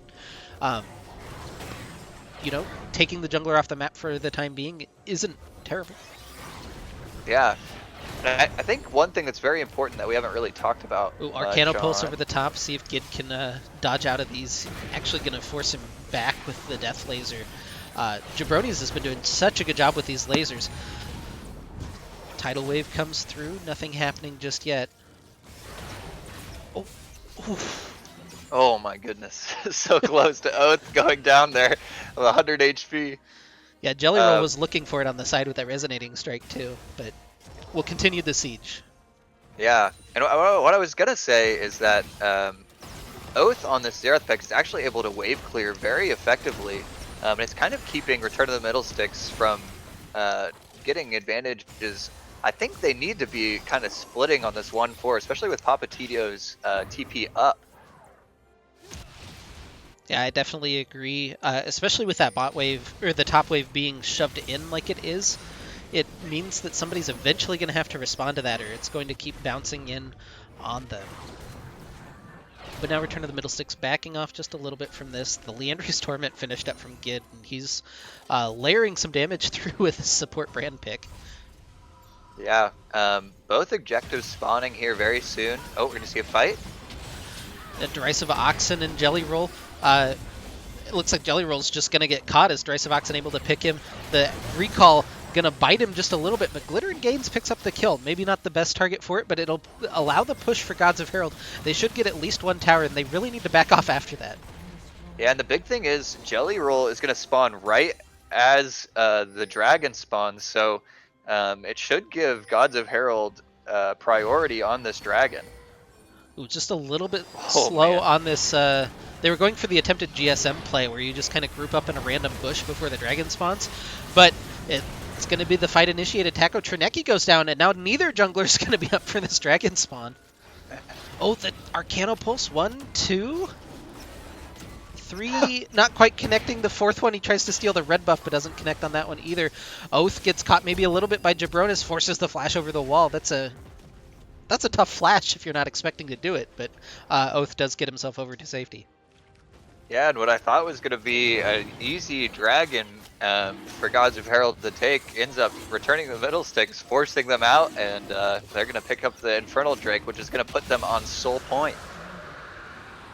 you know, taking the jungler off the map for the time being isn't terrible. Yeah. I think one thing that's very important that we haven't really talked about. Ooh, Arcanopulse over the top. See if Gid can dodge out of these. Actually going to force him back with the Death Laser. Jabronis has been doing such a good job with these lasers. Tidal Wave comes through. Nothing happening just yet. Oh, oof. Oh my goodness. So close to Oath going down there with 100 HP. Yeah, Jelly Roll was looking for it on the side with that Resonating Strike too, but we'll continue the siege. Yeah, and what I was going to say is that Oath on this Xerath pick is actually able to wave clear very effectively. And it's kind of keeping Return to the Middle Sticks from getting advantages. I think they need to be kind of splitting on this 1-4, especially with Papatito's TP up. Yeah, I definitely agree, especially with that bot wave, or the top wave being shoved in like it is. It means that somebody's eventually going to have to respond to that, or it's going to keep bouncing in on them. But now Return to the Middle Sticks backing off just a little bit from this. The Leandry's Torment finished up from Gid, and he's layering some damage through with his support brand pick. Yeah, both objectives spawning here very soon. Oh, we're going to see a fight. And Derisive Oxen and Jelly Roll. It looks like Jelly Roll's just going to get caught as Derisive Oxen able to pick him. The recall going to bite him just a little bit, but Glitter and Gains picks up the kill. Maybe not the best target for it, but it'll allow the push for Gods of Herald. They should get at least 1 tower, and they really need to back off after that. Yeah, and the big thing is Jelly Roll is going to spawn right as the dragon spawns, so it should give Gods of Herald priority on this dragon. Ooh, just a little bit Oh, slow man. on this. They were going for the attempted GSM play where you just kind of group up in a random bush before the dragon spawns, but it's going to be the fight initiated. Taco Trinecki goes down, and now neither jungler is going to be up for this dragon spawn. Oh, the Arcano Pulse. 1, 2, 3. Not quite connecting. The fourth one, he tries to steal the red buff, but doesn't connect on that one either. Oath gets caught maybe a little bit by Jabronis, forces the flash over the wall. That's a tough flash if you're not expecting to do it, but Oath does get himself over to safety. Yeah, and what I thought was going to be an easy dragon for Gods of Herald to take ends up returning the middle sticks, forcing them out, and they're going to pick up the Infernal Drake, which is going to put them on sole point.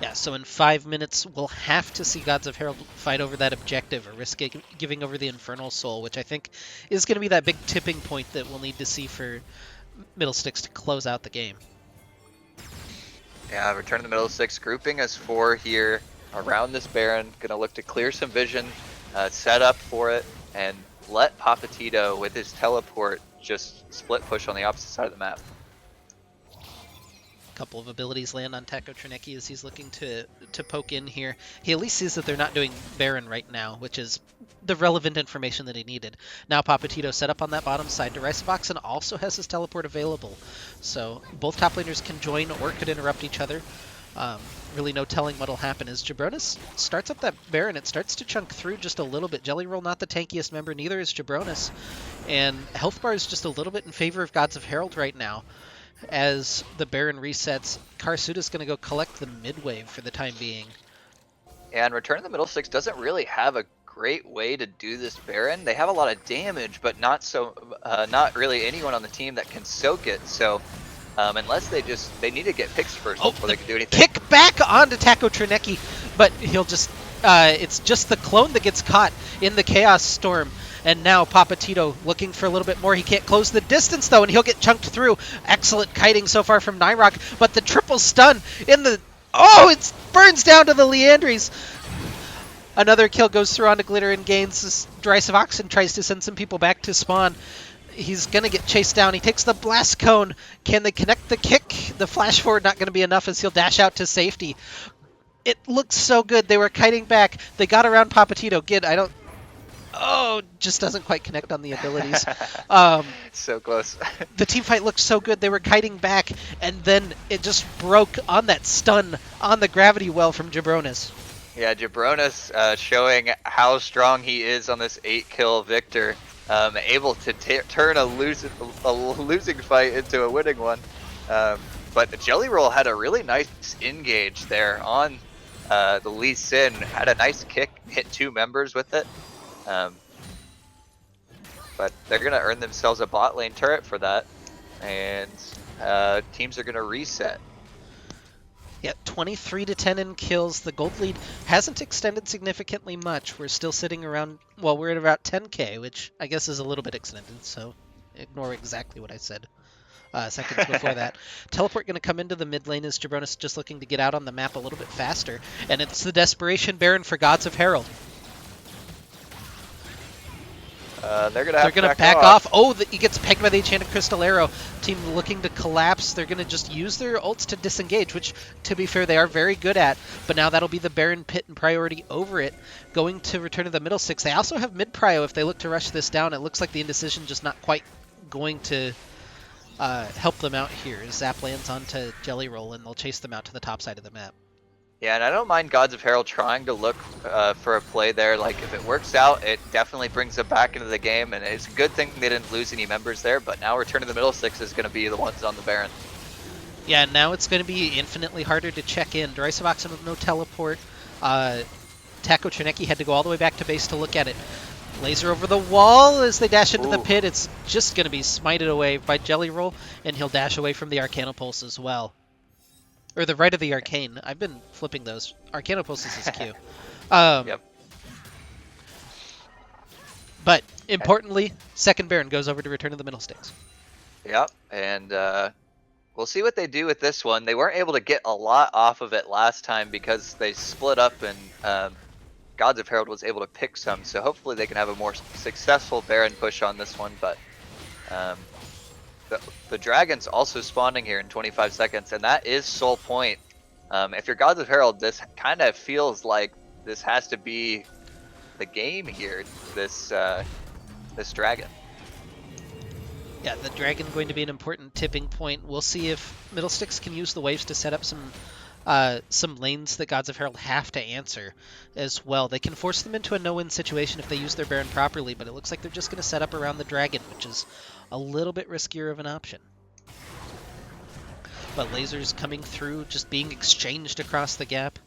Yeah, so in 5 minutes, we'll have to see Gods of Herald fight over that objective or risk giving over the Infernal Soul, which I think is going to be that big tipping point that we'll need to see for Middle Sticks to close out the game. Yeah, return to the middle six, grouping as 4 here around this Baron. Gonna look to clear some vision, set up for it, and let Papatito with his teleport just split push on the opposite side of the map. A couple of abilities land on Taco Trinecki as he's looking to poke in here. He at least sees that they're not doing Baron right now, which is the relevant information that he needed. Now Papatito set up on that bottom side. Derisivoxen also has his teleport available, so both top laners can join or could interrupt each other. Really no telling what'll happen as Jabronis starts up that Baron. It starts to chunk through just a little bit. Jelly Roll not the tankiest member, neither is Jabronis. And health bar is just a little bit in favor of Gods of Herald right now. As the Baron resets, Karsuda's going to go collect the mid wave for the time being. And Return of the Middle Six doesn't really have a great way to do this Baron. They have a lot of damage, but not not really anyone on the team that can soak it. So unless they need to get picks first before they can do anything. Kick back onto Taco Trinecki, but he'll just, it's just the clone that gets caught in the Chaos Storm. And now Papatito looking for a little bit more. He can't close the distance, though, and he'll get chunked through. Excellent kiting so far from Nyrok, but the triple stun in the... Oh, it burns down to the Leandries. Another kill goes through onto Glitter and gains. Derisivoxen tries to send some people back to spawn. He's going to get chased down. He takes the Blast Cone. Can they connect the kick? The flash forward not going to be enough as he'll dash out to safety. It looks so good. They were kiting back. They got around Papatito. Just doesn't quite connect on the abilities. So close. The team fight looked so good. They were kiting back, and then it just broke on that stun on the gravity well from Jabronis. Yeah, Jabronis showing how strong he is on this 8-kill victor. Able to turn a losing fight into a winning one. But Jelly Roll had a really nice engage there on the Lee Sin. Had a nice kick, hit 2 members with it. But they're going to earn themselves a bot lane turret for that. And teams are going to reset. Yeah, 23-10 in kills. The gold lead hasn't extended significantly much. We're still sitting around, well, we're at about 10k, which I guess is a little bit extended, so ignore exactly what I said seconds before that. Teleport going to come into the mid lane as Jabronis just looking to get out on the map a little bit faster, and it's the Desperation Baron for Gods of Herald. They're going to back off. Oh, he gets pegged by the Enchanted Crystal Arrow. Team looking to collapse. They're going to just use their ults to disengage, which, to be fair, they are very good at. But now that'll be the Baron Pit and priority over it. Going to Return to the Middle Six. They also have mid prio if they look to rush this down. It looks like the indecision just not quite going to help them out here. Zap lands onto Jelly Roll, and they'll chase them out to the top side of the map. Yeah, and I don't mind Gods of Herald trying to look for a play there. Like, if it works out, it definitely brings them back into the game, and it's a good thing they didn't lose any members there, but now Return to the Middle Six is going to be the ones on the Baron. Yeah, now it's going to be infinitely harder to check in. Derisivoxen with no teleport. Taco Trinecki had to go all the way back to base to look at it. Laser over the wall as they dash into the pit. It's just going to be smited away by Jelly Roll, and he'll dash away from the Arcano Pulse as well. Or the right of the Arcane. I've been flipping those. Arcano Pulse is his Q. Yep. But, importantly, second Baron goes over to Return to the Middle Sticks. Yep, and we'll see what they do with this one. They weren't able to get a lot off of it last time because they split up and Gods of Herald was able to pick some, so hopefully they can have a more successful Baron push on this one, but the dragon's also spawning here in 25 seconds, and that is sole point. If you're Gods of Herald, this kind of feels like this has to be the game here. This dragon. Yeah, the dragon going to be an important tipping point. We'll see if Middle Sticks can use the waves to set up some lanes that Gods of Herald have to answer as well. They can force them into a no-win situation if they use their Baron properly, but it looks like they're just going to set up around the dragon, which is a little bit riskier of an option. But lasers coming through, just being exchanged across the gap.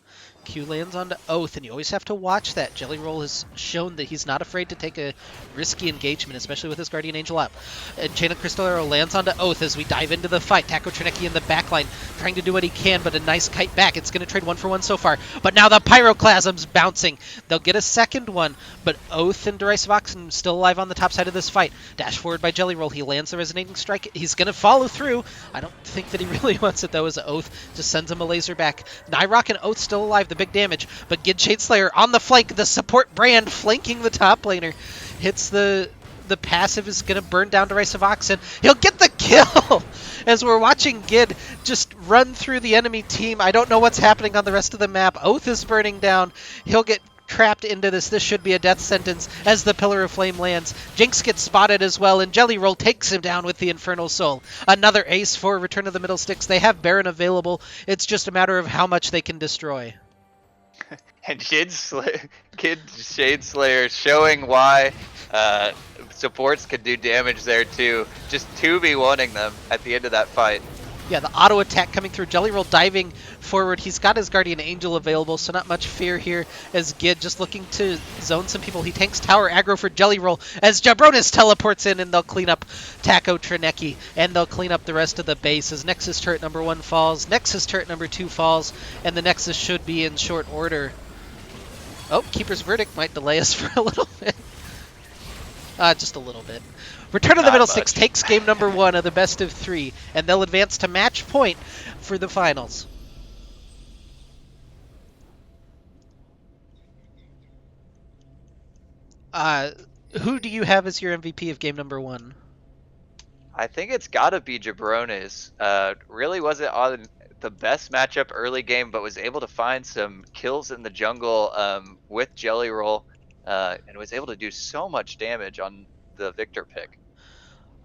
Q lands onto Oath, and you always have to watch that. Jelly Roll has shown that he's not afraid to take a risky engagement, especially with his Guardian Angel up. And Chain of Crystal Arrow lands onto Oath as we dive into the fight. Taco Trineki in the backline, trying to do what he can, but a nice kite back. It's going to trade 1-for-1 so far. But now the Pyroclasm's bouncing. They'll get a second one, but Oath and Derisive Oxen still alive on the top side of this fight. Dash forward by Jelly Roll. He lands the Resonating Strike. He's going to follow through. I don't think that he really wants it, though, as Oath just sends him a laser back. Nyrock and Oath still alive. The big damage, but Gid Shadeslayer on the flank, the support brand flanking the top laner, hits the passive, is going to burn down Derisive Oxen. He'll get the kill as we're watching Gid just run through the enemy team. I don't know what's happening on the rest of the map. Oath is burning down. He'll get trapped into this. This should be a death sentence as the Pillar of Flame lands. Jinx gets spotted as well, and Jelly Roll takes him down with the Infernal Soul. Another ace for Return of the Middle Sticks. They have Baron available. It's just a matter of how much they can destroy. And Kid Shadeslayer showing why supports can do damage there too. Just 2v1ing them at the end of that fight. Yeah, the auto attack coming through. Jelly Roll diving forward. He's got his Guardian Angel available, so not much fear here as Gid just looking to zone some people. He tanks tower aggro for Jelly Roll as Jabronis teleports in, and they'll clean up Taco Trineki, and they'll clean up the rest of the base as Nexus turret number 1 falls, Nexus turret number 2 falls, and the Nexus should be in short order. Oh, Keeper's Verdict might delay us for a little bit. Just a little bit. Return of the Middle Six takes game number 1 of the best of 3, and they'll advance to match point for the finals. Who do you have as your MVP of game number 1? I think it's gotta be Jabronis. Really wasn't on the best matchup early game, but was able to find some kills in the jungle with Jelly Roll, and was able to do so much damage on the Victor pick.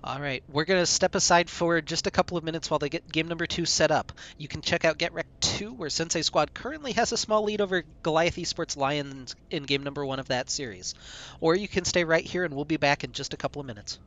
All right, we're going to step aside for just a couple of minutes while they get game number 2 set up. You can check out Get Wrecked 2, where Sensei Squad currently has a small lead over Goliath Esports Lions in game number 1 of that series. Or you can stay right here, and we'll be back in just a couple of minutes.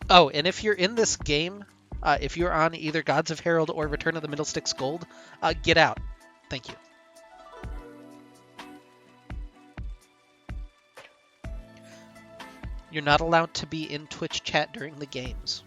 Oh, and if you're in this game, if you're on either Gods of Herald or Return of the Middle Sticks Gold, get out. Thank you. You're not allowed to be in Twitch chat during the games.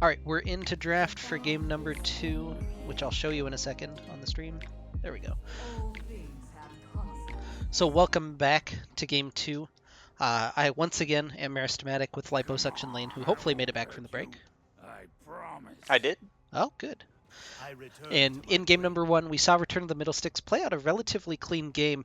All right, we're into draft for game number 2, which I'll show you in a second on the stream. There we go. So welcome back to game 2. I once again am Meristematic with Liposuction Lane, who hopefully made it back from the break. I did. Oh, good. And in game number 1, we saw Return of the Middle Sticks play out a relatively clean game.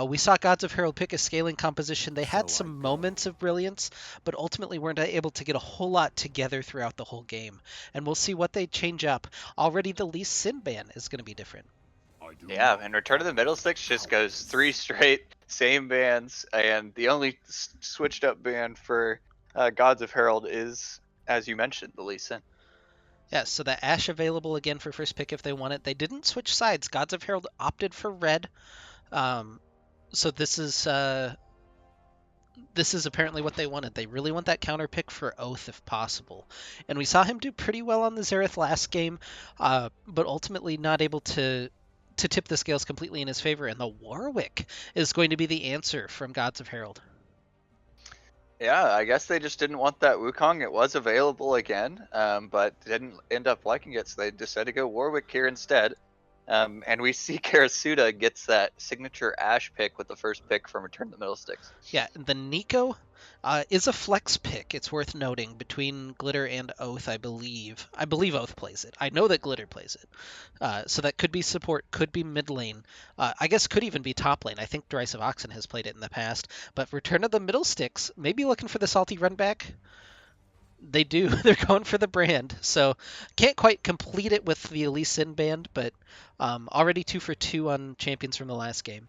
We saw Gods of Herald pick a scaling composition. They had some moments of brilliance, but ultimately weren't able to get a whole lot together throughout the whole game. And we'll see what they change up. Already the Lee Sin ban is going to be different. Yeah, and Return of the Middle Sticks just goes 3 straight, same bands, and the only switched up band for Gods of Herald is, as you mentioned, the Lee Sin. Yeah, so that Ash available again for first pick if they want it. They didn't switch sides. Gods of Herald opted for red. So this is apparently what they wanted. They really want that counter pick for Oath if possible. And we saw him do pretty well on the Xerath last game, but ultimately not able to tip the scales completely in his favor. And the Warwick is going to be the answer from Gods of Herald. Yeah, I guess they just didn't want that Wukong. It was available again, but didn't end up liking it, so they decided to go Warwick here instead. And we see Karasuda gets that signature Ash pick with the first pick from Return to the Middle Sticks. Yeah, the Nico is a flex pick. It's worth noting between Glitter and Oath, I believe. I believe Oath plays it. I know that Glitter plays it. So that could be support, could be mid lane. I guess could even be top lane. I think Derisive Oxen has played it in the past. But Return of the Middle Sticks, maybe looking for the salty run back. They do. They're going for the brand. So can't quite complete it with the Elise Sin band, but already 2 for 2 on champions from the last game.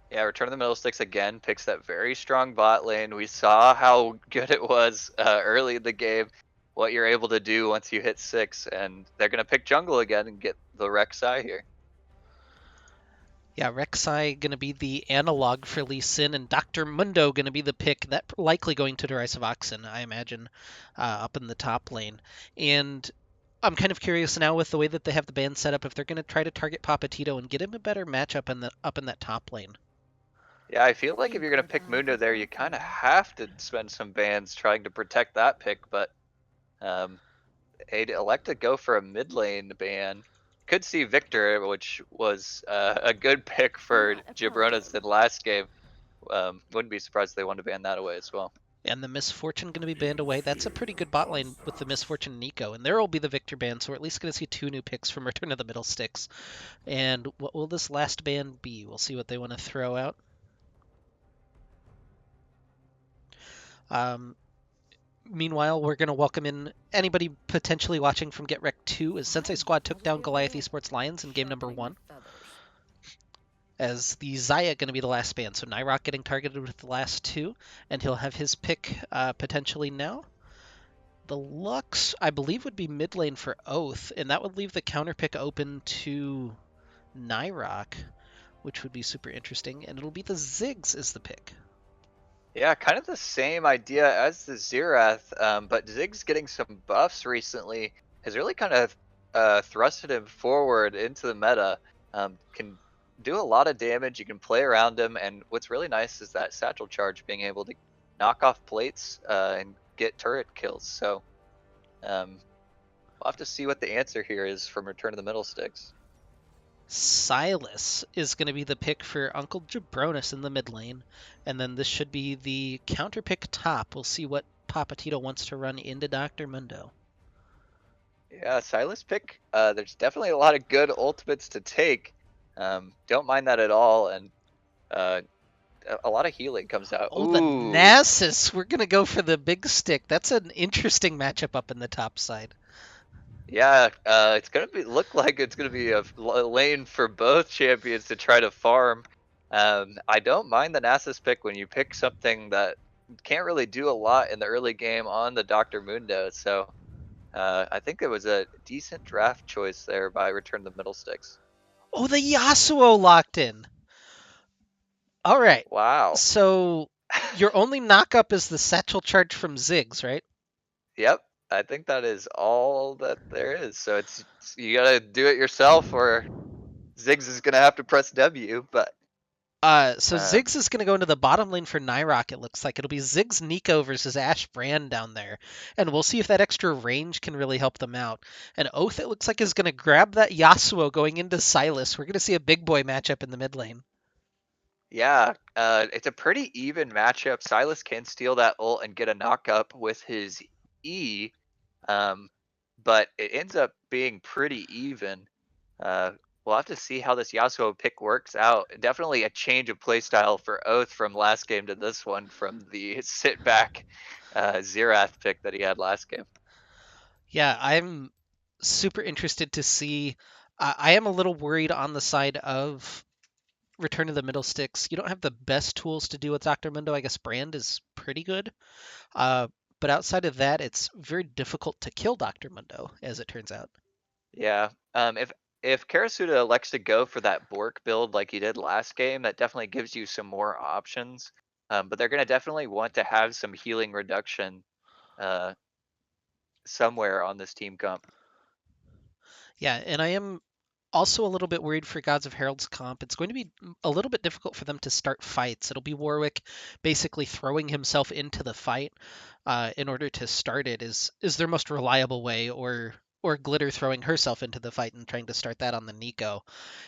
Yeah, Return of the Middle Sticks again picks that very strong bot lane. We saw how good it was early in the game, what you're able to do once you hit 6, and they're going to pick jungle again and get the Rek'Sai here. Yeah, Rek'Sai going to be the analog for Lee Sin, and Dr. Mundo going to be the pick, that likely going to Derisive Oxen, I imagine, up in the top lane. And I'm kind of curious now with the way that they have the band set up, if they're going to try to target Papatito and get him a better matchup up in that top lane. Yeah, I feel like if you're going to pick Mundo there, you kind of have to spend some bans trying to protect that pick, but they'd elect to go for a mid lane ban. Could see Victor, which was a good pick for Jabronas in last game. Wouldn't be surprised if they wanted to ban that away as well. And the Misfortune going to be banned away. That's a pretty good bot lane with the Misfortune Nico. And there will be the Victor ban, so we're at least going to see 2 new picks from Return of the Middle Sticks. And what will this last ban be? We'll see what they want to throw out. Meanwhile, we're going to welcome in anybody potentially watching from Get Wrecked 2 as Sensei Squad took down Goliath Esports Lions in game number 1. As the Zaya going to be the last ban. So Nyrock getting targeted with the last 2, and he'll have his pick potentially now. The Lux, I believe, would be mid lane for Oath, and that would leave the counter pick open to Nyrock, which would be super interesting, and it'll be the Ziggs as the pick. Yeah, kind of the same idea as the Xerath, but Ziggs getting some buffs recently has really kind of thrusted him forward into the meta. Can do a lot of damage, you can play around him, and what's really nice is that satchel charge being able to knock off plates and get turret kills. So we'll have to see what the answer here is from Return of the Middle Sticks. Silas is going to be the pick for Uncle Jabronis in the mid lane, and then this should be the counter pick top. We'll see what Papatito wants to run into Dr. Mundo. Yeah, Silas pick, there's definitely a lot of good ultimates to take. Don't mind that at all, and a lot of healing comes out. Oh, Ooh. the Nasus! We're going to go for the big stick. That's an interesting matchup up in the top side. Yeah, it's gonna look like it's gonna be a lane for both champions to try to farm. I don't mind the Nasus pick when you pick something that can't really do a lot in the early game on the Dr. Mundo. So I think it was a decent draft choice there by Return the Middle Sticks. Oh, the Yasuo locked in. All right. Wow. So your only knockup is the satchel charge from Ziggs, right? Yep. I think that is all that there is. So it's you gotta do it yourself, or Ziggs is gonna have to press W. But So Uh, Ziggs is going to go into the bottom lane for Nyrock, it looks like. It'll be Ziggs Nico versus Ash Brand down there. And we'll see if that extra range can really help them out. And Oath, it looks like, is going to grab that Yasuo going into Silas. We're going to see a big boy matchup in the mid lane. yeah, it's a pretty even matchup. Silas can steal that ult and get a knock up with his E, um, but it ends up being pretty even. Uh, we'll have to see how this Yasuo pick works out. Definitely a change of playstyle for Oath from last game to this one, from the sit back Xerath pick that he had last game. Yeah, I'm super interested to see. I am a little worried on the side of Return of the Middle Sticks. You don't have the best tools to do with Dr. Mundo. I guess Brand is pretty good. Uh, but outside of that, it's very difficult to kill Dr. Mundo, as it turns out. Yeah. If Karasuda elects to go for that Bork build like he did last game, that definitely gives you some more options. But they're gonna definitely want to have some healing reduction uh, somewhere on this team comp. Yeah, and I am also a little bit worried for Gods of Herald's comp. It's going to be a little bit difficult for them to start fights. It'll be Warwick basically throwing himself into the fight in order to start it is their most reliable way, or Glitter throwing herself into the fight and trying to start that on the Nico.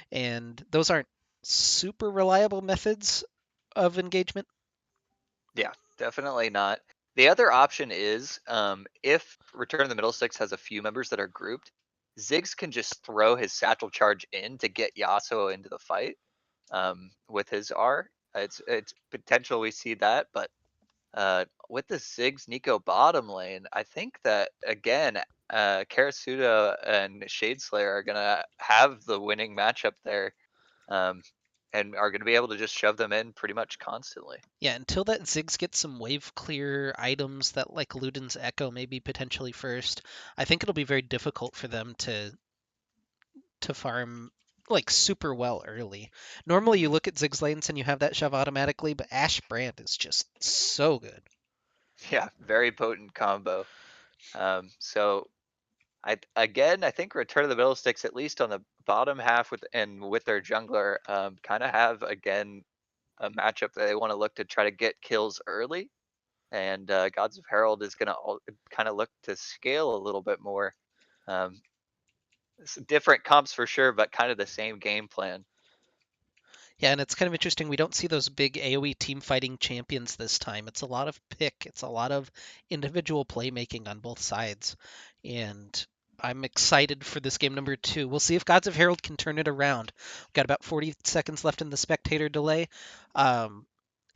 And those aren't super reliable methods of engagement. Yeah, definitely not. The other option is if Return of the Middle Six has a few members that are grouped, Ziggs can just throw his satchel charge in to get Yasuo into the fight with his R. It's potential we see that, but with the Ziggs Nico bottom lane, I think that again, Karasuda and Shadeslayer are gonna have the winning matchup there, um, and are gonna be able to just shove them in pretty much constantly. Yeah, until that Ziggs gets some wave clear items that like Luden's Echo maybe potentially first, I think it'll be very difficult for them to farm like super well early. Normally you look at Ziggs lanes and you have that shove automatically, but Ash Brand is just so good. Yeah, very potent combo. So I think Return of the Middle Sticks, at least on the bottom half with their jungler, kind of have again a matchup that they want to look to try to get kills early, and Gods of Herald is going to kind of look to scale a little bit more. Um, different comps for sure, but kind of the same game plan. Yeah, and it's kind of interesting. We don't see those big AoE team fighting champions this time. It's a lot of pick. It's a lot of individual playmaking on both sides. And I'm excited for this game number 2. We'll see if Gods of Herald can turn it around. We've got about 40 seconds left in the spectator delay. Um,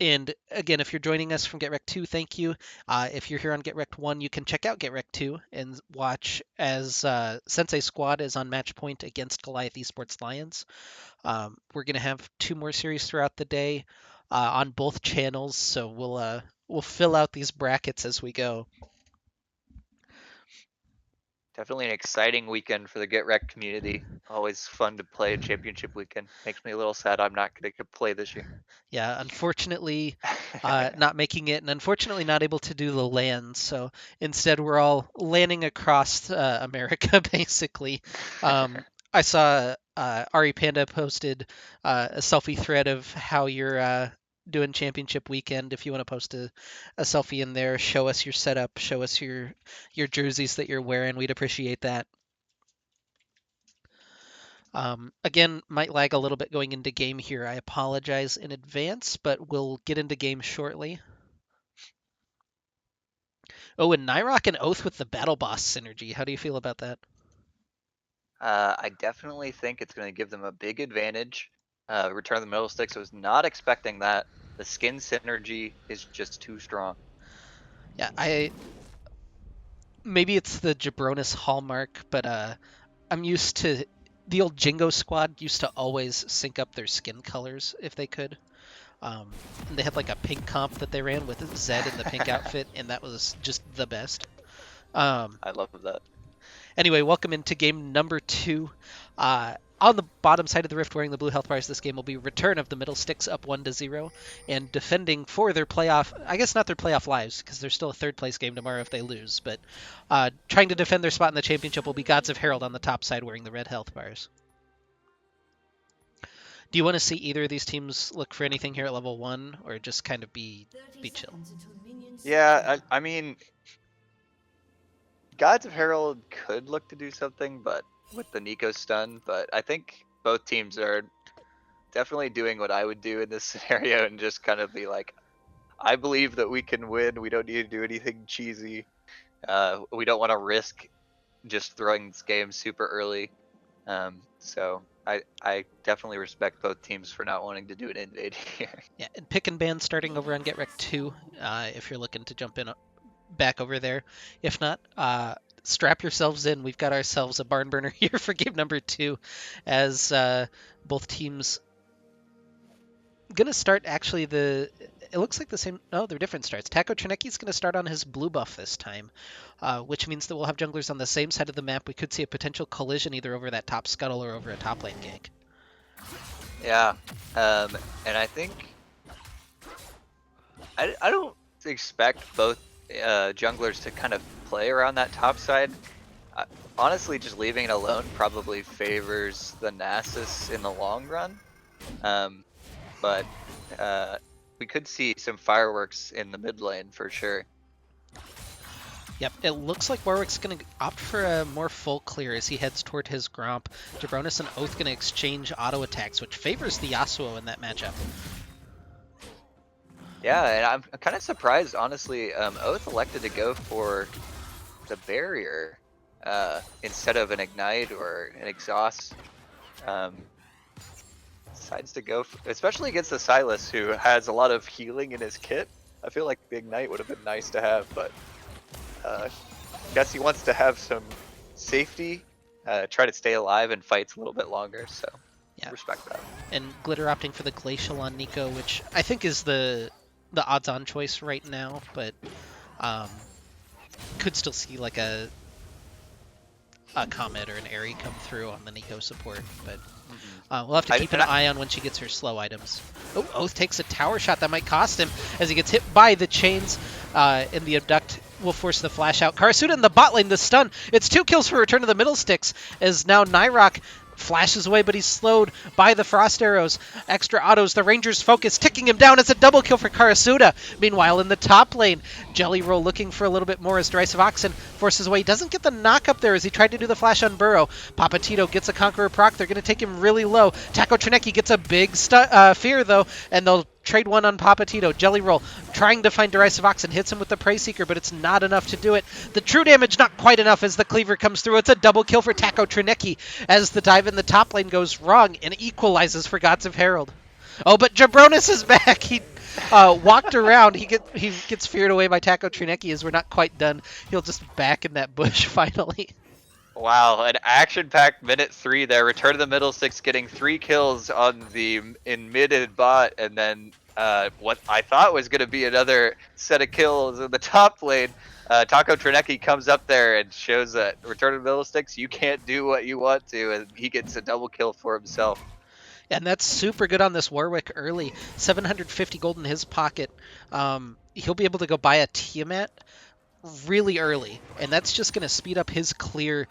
and again, if you're joining us from GetWrecked 2, thank you. If you're here on GetWrecked 1, you can check out GetWrecked 2 and watch as Sensei Squad is on match point against Goliath Esports Lions. We're gonna have 2 more series throughout the day on both channels, so we'll fill out these brackets as we go. Definitely an exciting weekend for the Get Wrecked community. Always fun to play a championship weekend. Makes me a little sad I'm not going to play this year. Yeah, unfortunately, not making it, and unfortunately not able to do the LAN. So instead, we're all landing across America, basically. I saw Ari Panda posted a selfie thread of how you're doing championship weekend. If you want to post a selfie in there, show us your setup, show us your jerseys that you're wearing. We'd appreciate that. Again, might lag a little bit going into game here. I apologize in advance, but we'll get into game shortly. Oh, and Nyrock and Oath with the Battle Boss synergy. How do you feel about that? I definitely think it's going to give them a big advantage. Return of the Middle Sticks was not expecting that. The skin synergy is just too strong. Yeah, maybe it's the Jabronis hallmark, but I'm used to the old Jingo squad used to always sync up their skin colors if they could. And they had like a pink comp that they ran with Zed in the pink outfit, and that was just the best. Um, I love that. Anyway, welcome into game number 2. On the bottom side of the rift wearing the blue health bars this game will be Return of the Middle Sticks up 1-0 and defending for their playoff, I guess not their playoff lives because there's still a third place game tomorrow if they lose, but trying to defend their spot in the championship will be Gods of Herald on the top side wearing the red health bars. Do you want to see either of these teams look for anything here at level 1, or just kind of be chill? Yeah, I mean, Gods of Herald could look to do something, but with the Nico stun, but I think both teams are definitely doing what I would do in this scenario and just kind of be like, I believe that we can win. We don't need to do anything cheesy. We don't want to risk just throwing this game super early. So I definitely respect both teams for not wanting to do an invade here. Yeah, and pick and ban starting over on Get Wrecked 2, if you're looking to jump in back over there. If not, strap yourselves in. We've got ourselves a barn burner here for game number 2, as both teams gonna start actually it looks like the same. No, they're different starts. Taco Trinecki's gonna start on his blue buff this time, which means that we'll have junglers on the same side of the map. We could see a potential collision either over that top scuttle or over a top lane gank. Yeah, and I think I don't expect both junglers to kind of play around that top side. Honestly, just leaving it alone probably favors the Nasus in the long run. But we could see some fireworks in the mid lane for sure. Yep, it looks like Warwick's going to opt for a more full clear as he heads toward his Gromp. Jabronis and Oath going to exchange auto attacks, which favors the Yasuo in that matchup. Yeah, and I'm kind of surprised, honestly. Oath elected to go for the barrier instead of an ignite or an exhaust. Decides to go, especially against the Sylas, who has a lot of healing in his kit. I feel like the ignite would have been nice to have, but guess he wants to have some safety, try to stay alive and fights a little bit longer. So yeah, respect that. And Glitter opting for the Glacial on Nico, which I think is the odds-on choice right now, but could still see like a Comet or an Aerie come through on the Nico support, but we'll have to keep an eye on when she gets her slow items. Oh, Oath takes a tower shot that might cost him as he gets hit by the chains, and the Abduct will force the flash out. Karasuda in the bot lane, the stun. It's 2 kills for Return to the Middle Sticks, as now Nyrok flashes away, but he's slowed by the frost arrows. Extra autos, the Rangers focus, ticking him down. It's a double kill for Karasuda. Meanwhile, in the top lane, Jelly Roll looking for a little bit more as Derisive Oxen forces away. He doesn't get the knock up there as he tried to do the flash on Burrow. Papatito gets a Conqueror proc. They're going to take him really low. Taco Trinecki gets a big fear, though, and they'll trade one on Papatito. Jelly Roll trying to find Derisive Oxen, hits him with the Prey Seeker, but it's not enough to do it. The true damage not quite enough as the Cleaver comes through. It's a double kill for Taco Trinecki as the dive in the top lane goes wrong and equalizes for Gods of Herald. Oh, but Jabronis is back. He walked around. He gets feared away by Taco Trinecki as we're not quite done. He'll just back in that bush finally. Wow, an action-packed minute 3 there. Return to the Middle Six getting 3 kills on in mid and bot, and then what I thought was going to be another set of kills in the top lane. Taco Trinecki comes up there and shows that Return to the Middle Sticks, you can't do what you want to, and he gets a double kill for himself. And that's super good on this Warwick early. 750 gold in his pocket. He'll be able to go buy a Tiamat really early, and that's just going to speed up his clear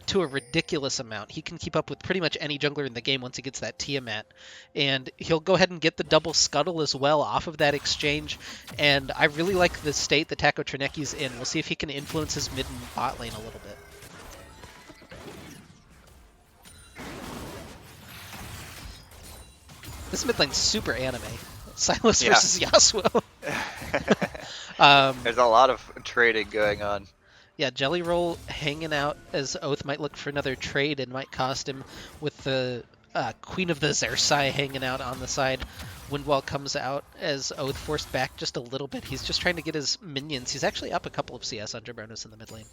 to a ridiculous amount. He can keep up with pretty much any jungler in the game once he gets that Tiamat, and he'll go ahead and get the double scuttle as well off of that exchange. And I really like the state that Taco Trinecki's in. We'll see if he can influence his mid and bot lane a little bit. This mid lane's super anime. Sylas versus Yasuo. There's a lot of trading going on. Yeah, Jelly Roll hanging out as Oath might look for another trade and might cost him with the Queen of the Xerxai hanging out on the side. Windwall comes out as Oath forced back just a little bit. He's just trying to get his minions. He's actually up a couple of CS on Jabronis in the mid lane.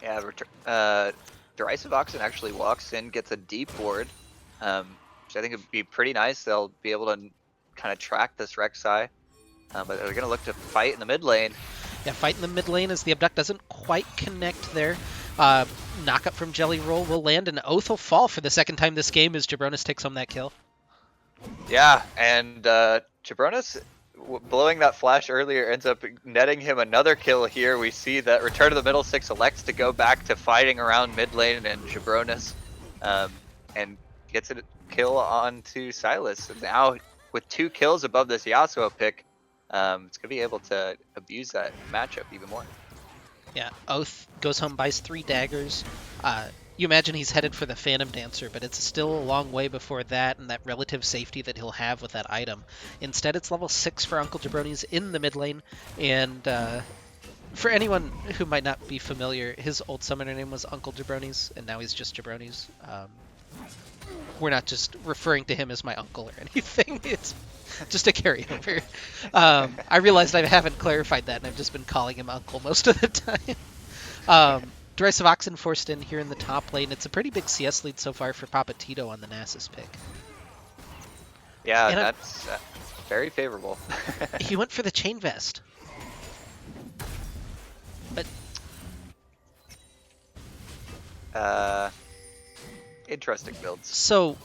Yeah, Derisive Oxen actually walks in, gets a deep ward, which I think would be pretty nice. They'll be able to kind of track this Rek'Sai, but they're going to look to fight in the mid lane. Yeah, fight in the mid lane as the Abduct doesn't quite connect there. Knock up from Jelly Roll will land, and Oath will fall for the second time this game as Jabronis takes home that kill. Yeah, and Jabronis blowing that flash earlier ends up netting him another kill here. We see that Return to the Middle Six elects to go back to fighting around mid lane and Jabronis, and gets it kill onto Silas. And now with 2 kills above this Yasuo pick, it's gonna be able to abuse that matchup even more. Yeah, Oath goes home, buys 3 daggers. You imagine he's headed for the Phantom Dancer, but it's still a long way before that and that relative safety that he'll have with that item. Instead, it's level 6 for Uncle Jabroni's in the mid lane, and for anyone who might not be familiar, his old summoner name was Uncle Jabroni's, and now he's just Jabroni's. We're not just referring to him as my uncle or anything. It's just a carryover. I realized I haven't clarified that, and I've just been calling him uncle most of the time. Derisive Oxen forced in here in the top lane. It's a pretty big CS lead so far for Papa Tito on the Nasus pick. Yeah, And that's very favorable. he went for the chain vest. But interesting builds. so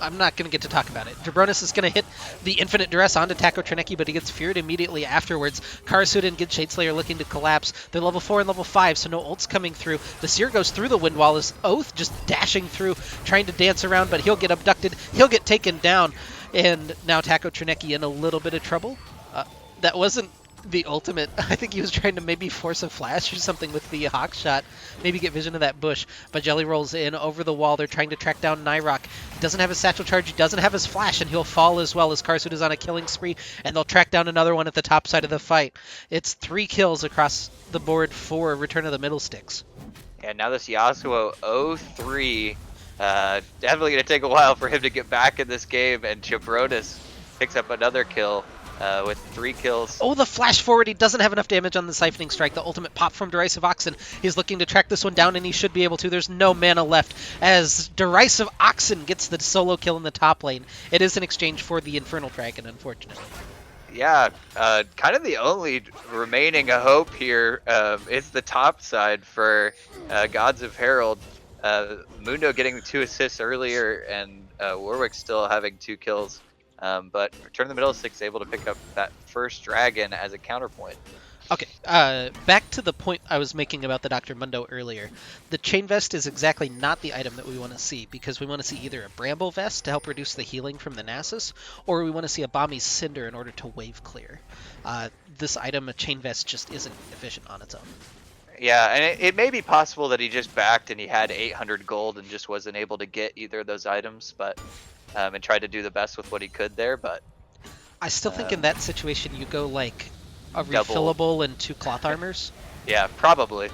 I'm not going to get to talk about it. Jabronis is going to hit the Infinite Duress onto Taco Trineki, but he gets feared immediately afterwards. Karasuda and Good Shadeslayer looking to collapse. They're level 4 and level 5, so no ults coming through. The Seer goes through the wind wall as Oath just dashing through, trying to dance around, but he'll get abducted. He'll get taken down. And now Taco Trineki in a little bit of trouble. That wasn't the ultimate. I think he was trying to maybe force a flash or something with the hawk shot, maybe get vision of that bush, but Jelly rolls in over the wall. They're trying to track down Nyrok. He doesn't have his satchel charge, he doesn't have his flash, and he'll fall as well as Karsud is on a killing spree, and they'll track down another one at the top side of the fight. It's 3 kills across the board for Return of the Middle Sticks. And now this Yasuo 0-3, definitely going to take a while for him to get back in this game, and Jabronis picks up another kill. With 3 kills. Oh, the flash forward. He doesn't have enough damage on the Siphoning Strike. The ultimate pop from Derisive Oxen. He's looking to track this one down, and he should be able to. There's no mana left as Derisive Oxen gets the solo kill in the top lane. It is in exchange for the Infernal Dragon, unfortunately. Yeah, kind of the only remaining hope here is the top side for Gods of Herald. Mundo getting the 2 assists earlier, and Warwick still having 2 kills. But Return of the Middle Sticks able to pick up that first dragon as a counterpoint. Okay, back to the point I was making about the Dr. Mundo earlier. The Chain Vest is exactly not the item that we want to see, because we want to see either a Bramble Vest to help reduce the healing from the Nasus, or we want to see a Balmy Cinder in order to wave clear. This item, a Chain Vest, just isn't efficient on its own. Yeah, and it may be possible that he just backed and he had 800 gold and just wasn't able to get either of those items, but and tried to do the best with what he could there, but I still think in that situation you go like a double. refillable and 2 cloth armors. Yeah, probably.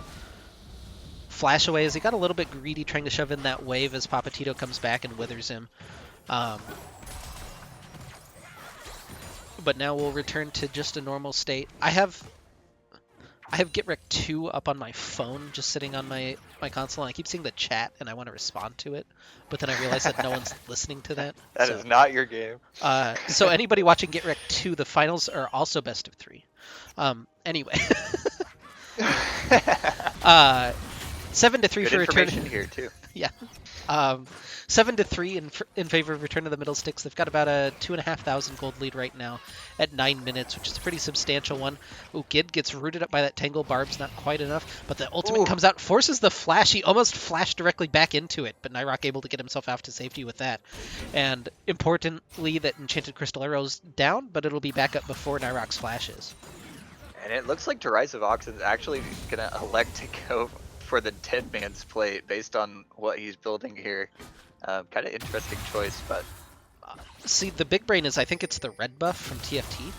Flash away as he got a little bit greedy trying to shove in that wave as Papatito comes back and withers him. But now we'll return to just a normal state. I have GitRec 2 up on my phone, just sitting on my console, and I keep seeing the chat, and I want to respond to it, but then I realize that no one's listening to that. That is not your game. So anybody watching GitRec 2, the finals are also best of 3. Anyway. 7-3 Good for Return. information here too. Yeah. 7-3 in favor of Return of the Middle Sticks. They've got about a 2,500 gold lead right now at 9 minutes, which is a pretty substantial one. Ooh, Gid gets rooted up by that Tangle Barb's not quite enough, but the ultimate comes out, forces the flash. He almost flashed directly back into it, but Nyrok able to get himself out to safety with that. And importantly, that Enchanted Crystal Arrow's down, but it'll be back up before Nyrok's flash is. And it looks like Derisive Oxen's actually going to elect to go for the Dead Man's Plate based on what he's building here. Kind of interesting choice, but... See, the big brain is I think it's the red buff from TFT.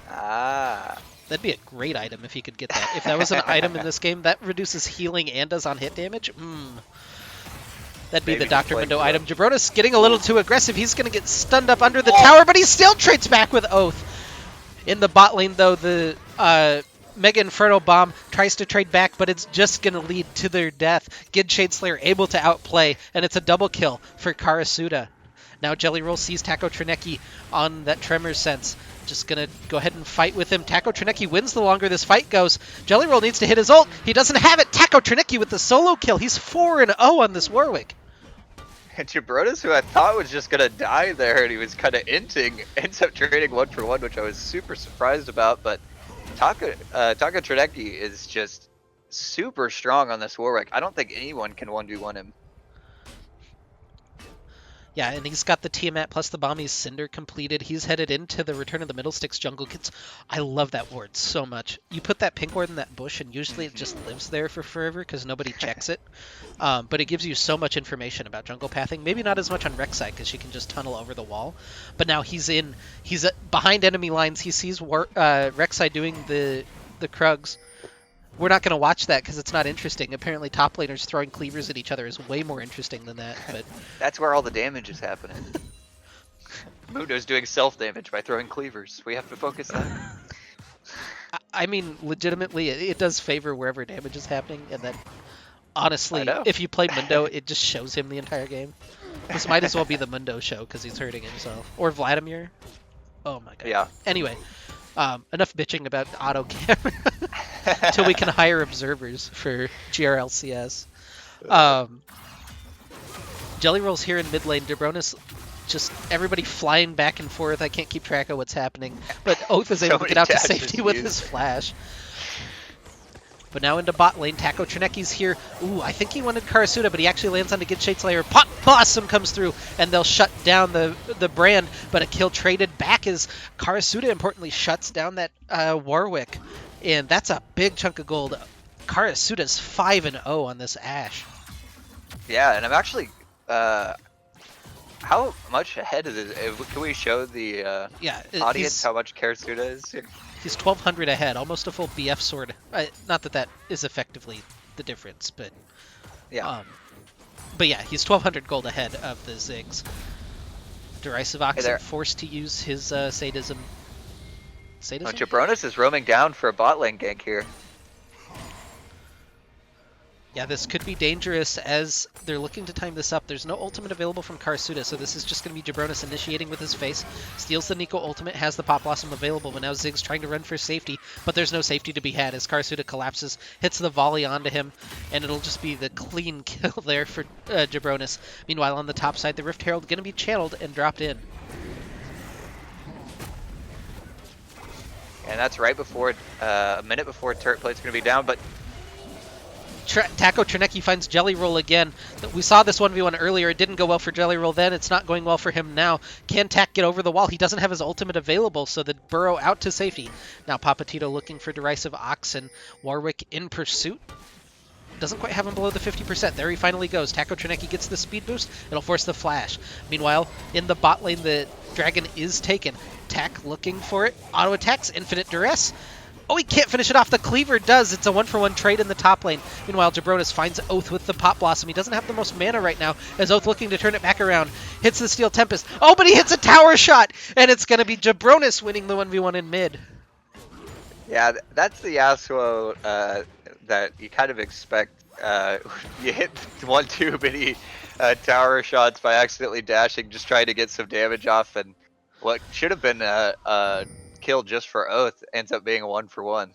Ah. That'd be a great item if he could get that. If that was an item in this game, that reduces healing and does on hit damage. That'd be Maybe the Dr. play Mundo for item. Jabronis getting a little too aggressive. He's going to get stunned up under the tower, but he still trades back with Oath. In the bot lane, though, the Mega Inferno Bomb tries to trade back, but it's just going to lead to their death. Gid Shadeslayer able to outplay, and it's a double kill for Karasuda. Now Jelly Roll sees Taco Trineki on that Tremor sense. Just going to go ahead and fight with him. Taco Trineki wins the longer this fight goes. Jelly Roll needs to hit his ult. He doesn't have it. Taco Trineki with the solo kill. He's 4-0 on this Warwick. And Jabronis, who I thought was just going to die there, and he was kind of inting, ends up trading 1-for-1, which I was super surprised about, but Taco Trineki is just super strong on this Warwick. I don't think anyone can 1v1 him. Yeah, and he's got the Tiamat plus the Bommy's Cinder completed. He's headed into the Return of the Middlesticks jungle. I love that ward so much. You put that pink ward in that bush, and usually it just lives there for forever because nobody checks it. But it gives you so much information about jungle pathing. Maybe not as much on Rek's side because she can just tunnel over the wall. But now he's behind enemy lines. He sees Rek's side doing the Krugs. We're not going to watch that because it's not interesting. Apparently, top laners throwing cleavers at each other is way more interesting than that. But That's where all the damage is happening. Mundo's doing self-damage by throwing cleavers. We have to focus that. I mean, legitimately, it does favor wherever damage is happening. And then, honestly, know. if you play Mundo, it just shows him the entire game. This might as well be the Mundo show because he's hurting himself. Or Vladimir. Oh my god. Yeah. Anyway, enough bitching about auto camera until we can hire observers for GRLCS. Jelly Roll's here in mid lane. Debronis, just everybody flying back and forth. I can't keep track of what's happening. But Oath is able to get out to safety with his flash. But now into bot lane, Taco Trinecki's here. Ooh, I think he wanted Karasuda, but he actually lands on to get Shade Slayer. Pot Blossom comes through, and they'll shut down the brand, but a kill traded back as Karasuda, importantly, shuts down that Warwick. And that's a big chunk of gold. Karasuda's 5-0 on this Ashe. Yeah, and I'm actually... how much ahead is it? Can we show the audience how much Karasuda is here? He's 1,200 ahead, almost a full BF sword. Not that that is effectively the difference, but yeah. But yeah, he's 1,200 gold ahead of the Ziggs. Derisive Oxen forced to use his sadism. Sadism? Oh, Jabronis is roaming down for a bot lane gank here. Yeah, this could be dangerous as they're looking to time this up. There's no ultimate available from Karasuda, so this is just going to be Jabronis initiating with his face. Steals the Nico ultimate, has the Pop Blossom available, but now Ziggs trying to run for safety, but there's no safety to be had as Karasuda collapses, hits the volley onto him, and it'll just be the clean kill there for Jabronis. Meanwhile, on the top side, the Rift Herald going to be channeled and dropped in. And that's right before, a minute before Turret Plate's going to be down, but Taco Trinecki finds Jelly Roll again. We saw this 1v1 earlier. It didn't go well for Jelly Roll then. It's not going well for him now. Can Tak get over the wall? He doesn't have his ultimate available, so the burrow out to safety. Now Papatito looking for Derisive Oxen. Warwick in pursuit. Doesn't quite have him below the 50%. There he finally goes. Taco Trinecki gets the speed boost. It'll force the flash. Meanwhile, in the bot lane, the dragon is taken. Tak looking for it. Auto attacks. Infinite duress. Oh, he can't finish it off. The cleaver does. It's a 1-for-1 trade in the top lane. Meanwhile, Jabronis finds Oath with the Pop Blossom. He doesn't have the most mana right now, as Oath looking to turn it back around. Hits the Steel Tempest. Oh, but he hits a tower shot, and it's going to be Jabronis winning the 1v1 in mid. Yeah, that's the Yasuo that you kind of expect. You hit one too many tower shots by accidentally dashing, just trying to get some damage off, and what should have been a kill just for Oath ends up being a 1-for-1.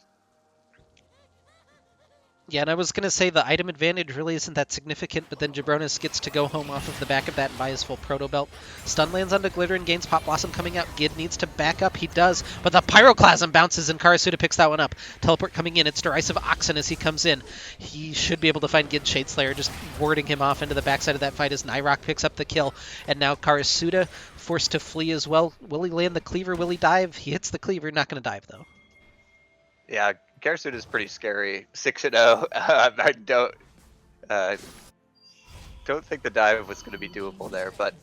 Yeah, and I was going to say the item advantage really isn't that significant, but then Jabronis gets to go home off of the back of that and buy his full Proto Belt. Stun lands onto Glitter and gains Pop Blossom coming out. Gid needs to back up. He does, but the Pyroclasm bounces and Karasuda picks that one up. Teleport coming in. It's Derisive Oxen as he comes in. He should be able to find Gid Shade Slayer, just warding him off into the backside of that fight as Nyrok picks up the kill. And now Karasuda forced to flee as well. Will he land the cleaver? Will he dive? He hits the cleaver. Not going to dive, though. Yeah, Karasuda is pretty scary. 6-0. I don't think the dive was going to be doable there, but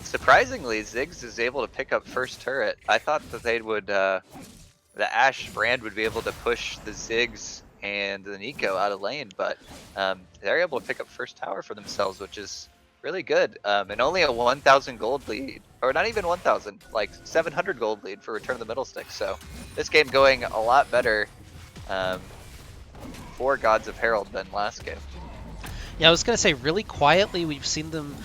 surprisingly, Ziggs is able to pick up first turret. I thought that they would, the Ashe brand would be able to push the Ziggs and the Nico out of lane, but they're able to pick up first tower for themselves, which is really good. And only a 1,000 gold lead, or not even 1,000, like 700 gold lead for Return of the Middlesticks. So this game going a lot better for Gods of Herald than last game. Yeah, I was going to say, really quietly, we've seen them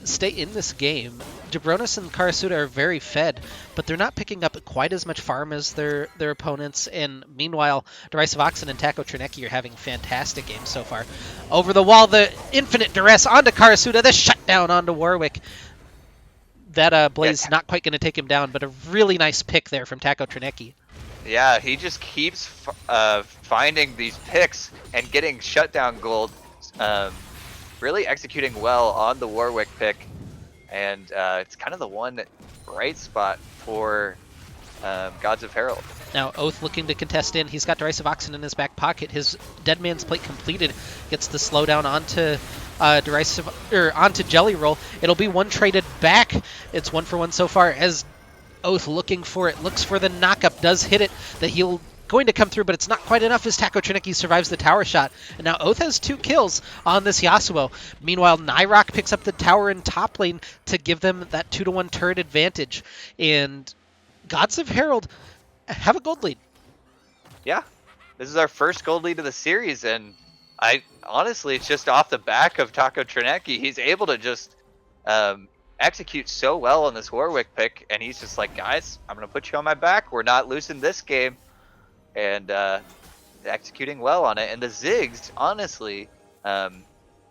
stay in this game. Jabronis and Karasuda are very fed, but they're not picking up quite as much farm as their opponents. And meanwhile, Derisive Oxen and Taco Trinecki are having fantastic games so far. Over the wall, the infinite duress onto Karasuda, the shutdown onto Warwick. That Blaze not quite going to take him down, but a really nice pick there from Taco Trinecki. Yeah, he just keeps finding these picks and getting shutdown gold. Really executing well on the Warwick pick. And it's kind of the one bright spot for Gods of Herald. Now Oath looking to contest in. He's got Derisive Oxen in his back pocket. His Dead Man's Plate completed. Gets the slowdown onto onto Jelly Roll. It'll be one traded back. It's 1-for-1 so far as Oath looking for it. Looks for the knockup. Does hit it. The heal going to come through, but it's not quite enough as Taco Trineki survives the tower shot. And now Oath has 2 kills on this Yasuo. Meanwhile, Nyrok picks up the tower in top lane to give them that 2-to-1 turret advantage. And Gods of Herald have a gold lead. Yeah, this is our first gold lead of the series, and honestly, it's just off the back of Taco Trineki. He's able to just execute so well on this Warwick pick, and he's just like, guys, I'm gonna put you on my back. We're not losing this game, and executing well on it. And the Ziggs, honestly,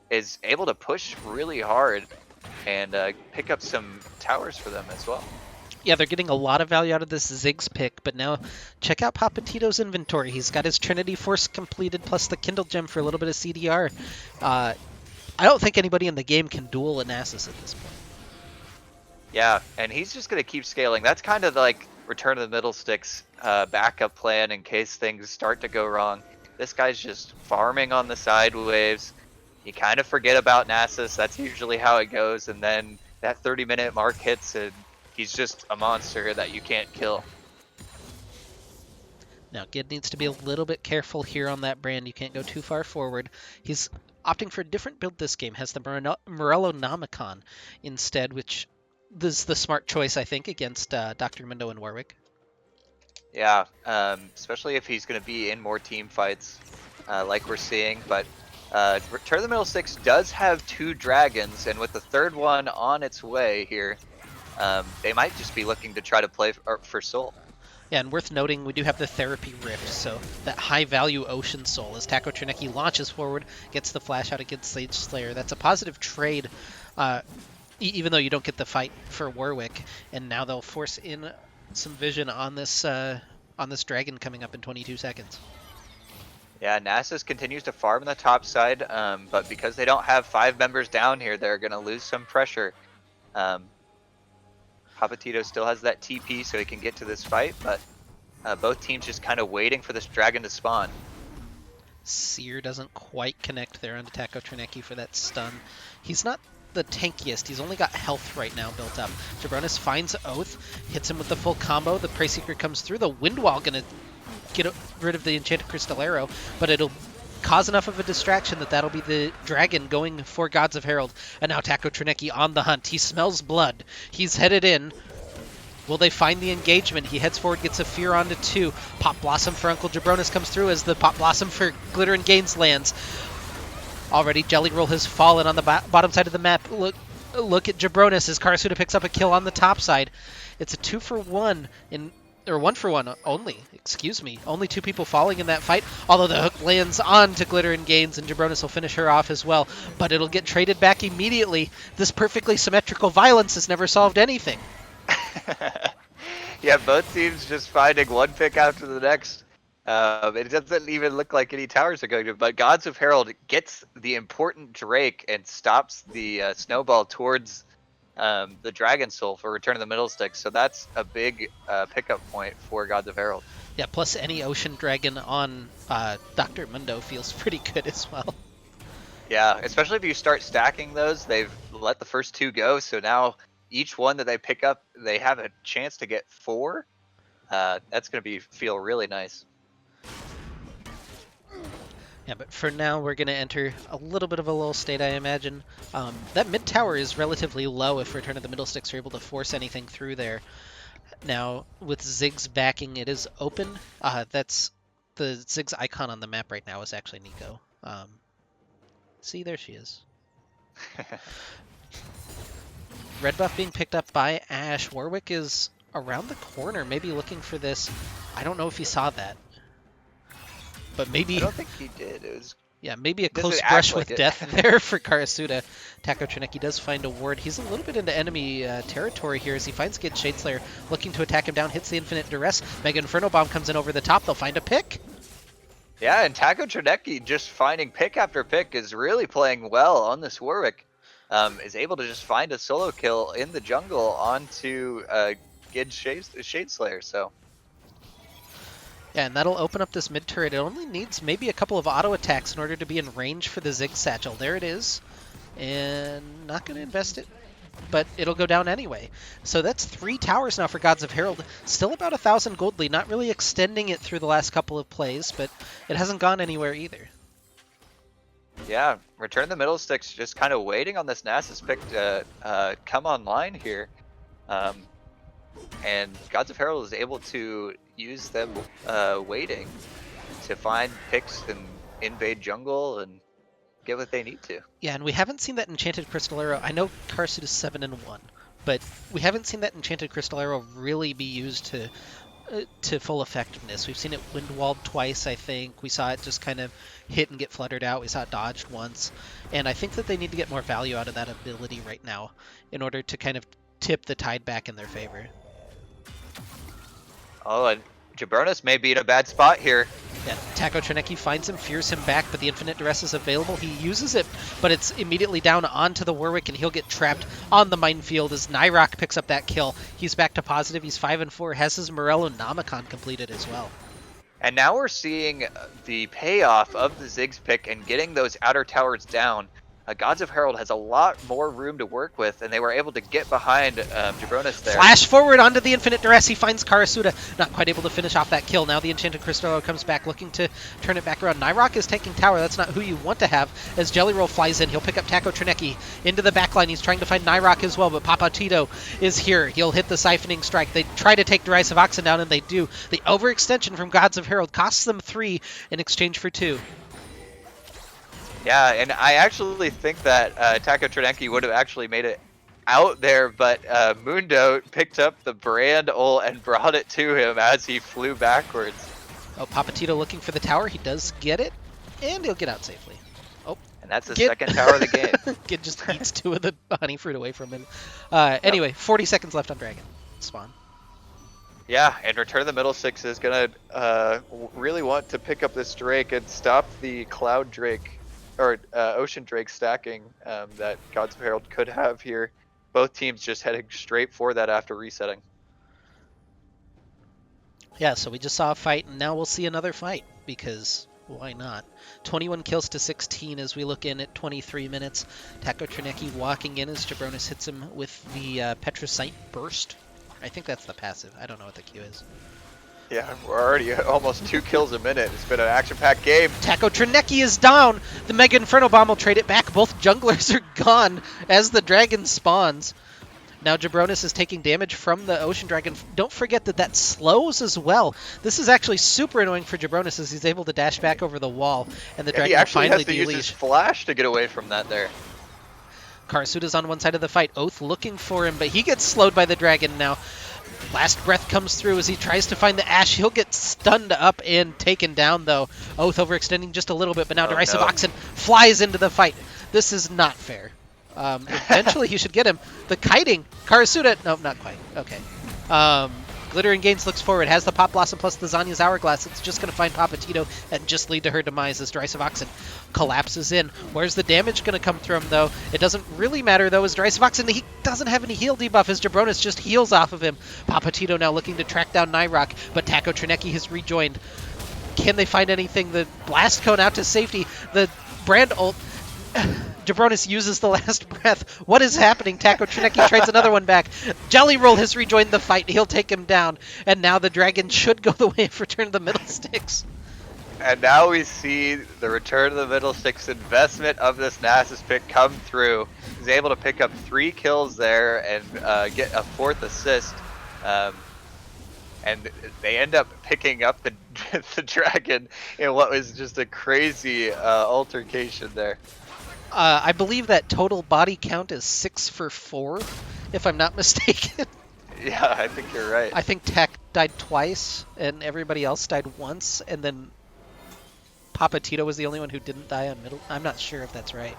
is able to push really hard and pick up some towers for them as well. Yeah, they're getting a lot of value out of this Ziggs pick, but now check out Papatito's inventory. He's got his Trinity Force completed, plus the Kindle Gem for a little bit of CDR. I don't think anybody in the game can duel a Nasus at this point. Yeah, and he's just going to keep scaling. That's kind of like Return of the Middle Sticks backup plan in case things start to go wrong. This guy's just farming on the side waves. You kind of forget about Nasus. That's usually how it goes, and then that 30-minute mark hits, and he's just a monster that you can't kill. Now, Gid needs to be a little bit careful here on that brand. You can't go too far forward. He's opting for a different build this game. Has the Morellonomicon instead, which is the smart choice, I think, against Dr. Mundo and Warwick. Yeah, especially if he's going to be in more team fights like we're seeing. But Return of the Middle Sticks does have 2 dragons, and with the 3rd one on its way here, they might just be looking to try to play for Soul. Yeah, and worth noting, we do have the Therapy Rift, so that high-value Ocean Soul as Taco Trineki launches forward, gets the flash out against Sage Slayer. That's a positive trade, even though you don't get the fight for Warwick, and now they'll force in some vision on this dragon coming up in 22 seconds. Yeah, Nasus continues to farm on the top side, but because they don't have 5 members down here, they're going to lose some pressure. Papatito still has that TP so he can get to this fight, but both teams just kind of waiting for this dragon to spawn. Seer doesn't quite connect there onto Taco Trineki for that stun. He's not the tankiest. He's only got health right now built up. Jabronis finds Oath, hits him with the full combo. The Prey Seeker comes through. The Windwall gonna get rid of the Enchanted Crystal Arrow, but it'll cause enough of a distraction that'll be the dragon going for Gods of Herald. And now Taco Trineki on the hunt. He smells blood. He's headed in. Will they find the engagement? He heads forward, gets a fear onto 2. Pop Blossom for Uncle Jabronis comes through as the Pop Blossom for Glitter and Gains lands. Already Jelly Roll has fallen on the bottom side of the map. Look at Jabronis as Karasuda picks up a kill on the top side. It's a 2-for-1 or 1-for-1 only, excuse me. Only 2 people falling in that fight, although the hook lands on to Glitter and Gains, and Jabronis will finish her off as well. But it'll get traded back immediately. This perfectly symmetrical violence has never solved anything. Yeah, both teams just finding one pick after the next. It doesn't even look like any towers are going to, but Gods of Herald gets the important Drake and stops the snowball towards the Dragon Soul for Return of the Middle Stick. So that's a big pickup point for Gods of Herald. Yeah, plus any Ocean Dragon on Dr. Mundo feels pretty good as well. Yeah, especially if you start stacking those. They've let the first 2 go, so now each one that they pick up, they have a chance to get 4. That's going to feel really nice. Yeah, but for now, we're going to enter a little bit of a lull state, I imagine. That mid tower is relatively low if Return of the Middle Sticks are able to force anything through there. Now, with Ziggs backing, it is open. That's the Ziggs icon on the map right now is actually Nico. See, there she is. Red buff being picked up by Ashe. Warwick is around the corner, maybe looking for this. I don't know if he saw that. But maybe... I don't think he did. It was... Yeah, maybe a close brush with death there for Karasuda. Taco Trineki does find a ward. He's a little bit into enemy territory here as he finds Gid Shadeslayer looking to attack him down, hits the Infinite Duress. Mega Inferno Bomb comes in over the top. They'll find a pick. Yeah, and Taco Trineki just finding pick after pick is really playing well on this Warwick. is able to just find a solo kill in the jungle onto Gid's Shade Slayer. So Yeah, and that'll open up this mid turret. It only needs maybe a couple of auto attacks in order to be in range for the Zig Satchel. There it is. And not going to invest it, but it'll go down anyway. So that's 3 towers now for Gods of Herald. Still about 1,000 gold lead, not really extending it through the last couple of plays, but it hasn't gone anywhere either. yeah, Return the Middle Sticks just kind of waiting on this Nasus pick to come online here. And Gods of Herald is able to use them waiting to find picks and invade jungle and get what they need to. Yeah, and we haven't seen that Enchanted Crystal Arrow. I know Karsuit is 7-1, but we haven't seen that Enchanted Crystal Arrow really be used to full effectiveness. We've seen it wind-walled twice, I think. We saw it just kind of hit and get fluttered out. We saw it dodged once. And I think that they need to get more value out of that ability right now in order to kind of tip the tide back in their favor. Oh, and Jabronis may be in a bad spot here. Yeah, Taco Trineki finds him, fears him back, but the Infinite Duress is available. He uses it, but it's immediately down onto the Warwick, and he'll get trapped on the minefield as Nyrok picks up that kill. He's back to positive. He's 5-4, has his Morello Nomicon completed as well. And now we're seeing the payoff of the Ziggs pick and getting those outer towers down. Gods of Herald has a lot more room to work with, and they were able to get behind Jabronis there. Flash forward onto the Infinite Duress. He finds Karasuda, not quite able to finish off that kill. Now the Enchanted Crystal comes back, looking to turn it back around. Nyrok is taking tower. That's not who you want to have. As Jelly Roll flies in, he'll pick up Taco Trineki into the backline. He's trying to find Nyrok as well, but Papa Tito is here. He'll hit the Siphoning Strike. They try to take Derisive Oxen down, and they do. The overextension from Gods of Herald costs them 3 in exchange for 2. Yeah, and I actually think that Taco Trineki would have actually made it out there, but Mundo picked up the brand ult and brought it to him as he flew backwards. Oh, Papatito looking for the tower. He does get it, and he'll get out safely. Oh, and that's the second tower of the game. Gid just eats 2 of the honey fruit away from him. Anyway, 40 seconds left on Dragon. Spawn. Yeah, and Return the Middle Six is going to really want to pick up this Drake and stop the Cloud Drake or Ocean Drake stacking that Gods of Herald could have here. Both teams just heading straight for that after resetting. Yeah, so we just saw a fight, and now we'll see another fight, because why not? 21 kills to 16 as we look in at 23 minutes. Taco Trineki walking in as Jabronis hits him with the Petrocite Burst. I think that's the passive. I don't know what the Q is. Yeah, we're already almost 2 kills a minute. It's been an action-packed game. Taco Trineki is down. The Mega Inferno Bomb will trade it back. Both junglers are gone as the dragon spawns. Now Jabronis is taking damage from the Ocean Dragon. Don't forget that that slows as well. This is actually super annoying for Jabronis as he's able to dash back over the wall, and the dragon will finally has to use his de-leash. flash to get away from that there. Karasuda's on one side of the fight. Oath looking for him, but he gets slowed by the dragon now. Last breath comes through as he tries to find the Ash. He'll get stunned up and taken down, though. Oath overextending just a little bit, but now Derisive Oxen flies into the fight. This is not fair. Eventually he should get him. The kiting. Karasuda. No, not quite. Okay. Glittering Gains looks forward. Has the Pop Blossom plus the Zanya's Hourglass. It's just going to find Papatito and just lead to her demise as Derisive Oxen collapses in. Where's the damage going to come from, though? It doesn't really matter, though, as Derisive Oxen, he doesn't have any heal debuff as Jabronis just heals off of him. Papatito now looking to track down Nyrok, but Taco Trineki has rejoined. Can they find anything? The Blast Cone out to safety. The Brand ult... Jabronis uses the last breath. What is happening? Taco Trineki trades another one back. Jelly Roll has rejoined the fight. He'll take him down. And now the dragon should go the way of Return of the Middle Sticks. And now we see the Return of the Middle Sticks investment of this Nasus pick come through. He's able to pick up 3 kills there and get a 4th assist. And they end up picking up the dragon in what was just a crazy altercation there. I believe that total body count is 6 for 4, if I'm not mistaken. Yeah, I think you're right. I think Tech died twice, and everybody else died once, and then Papatito was the only one who didn't die on middle. I'm not sure if that's right.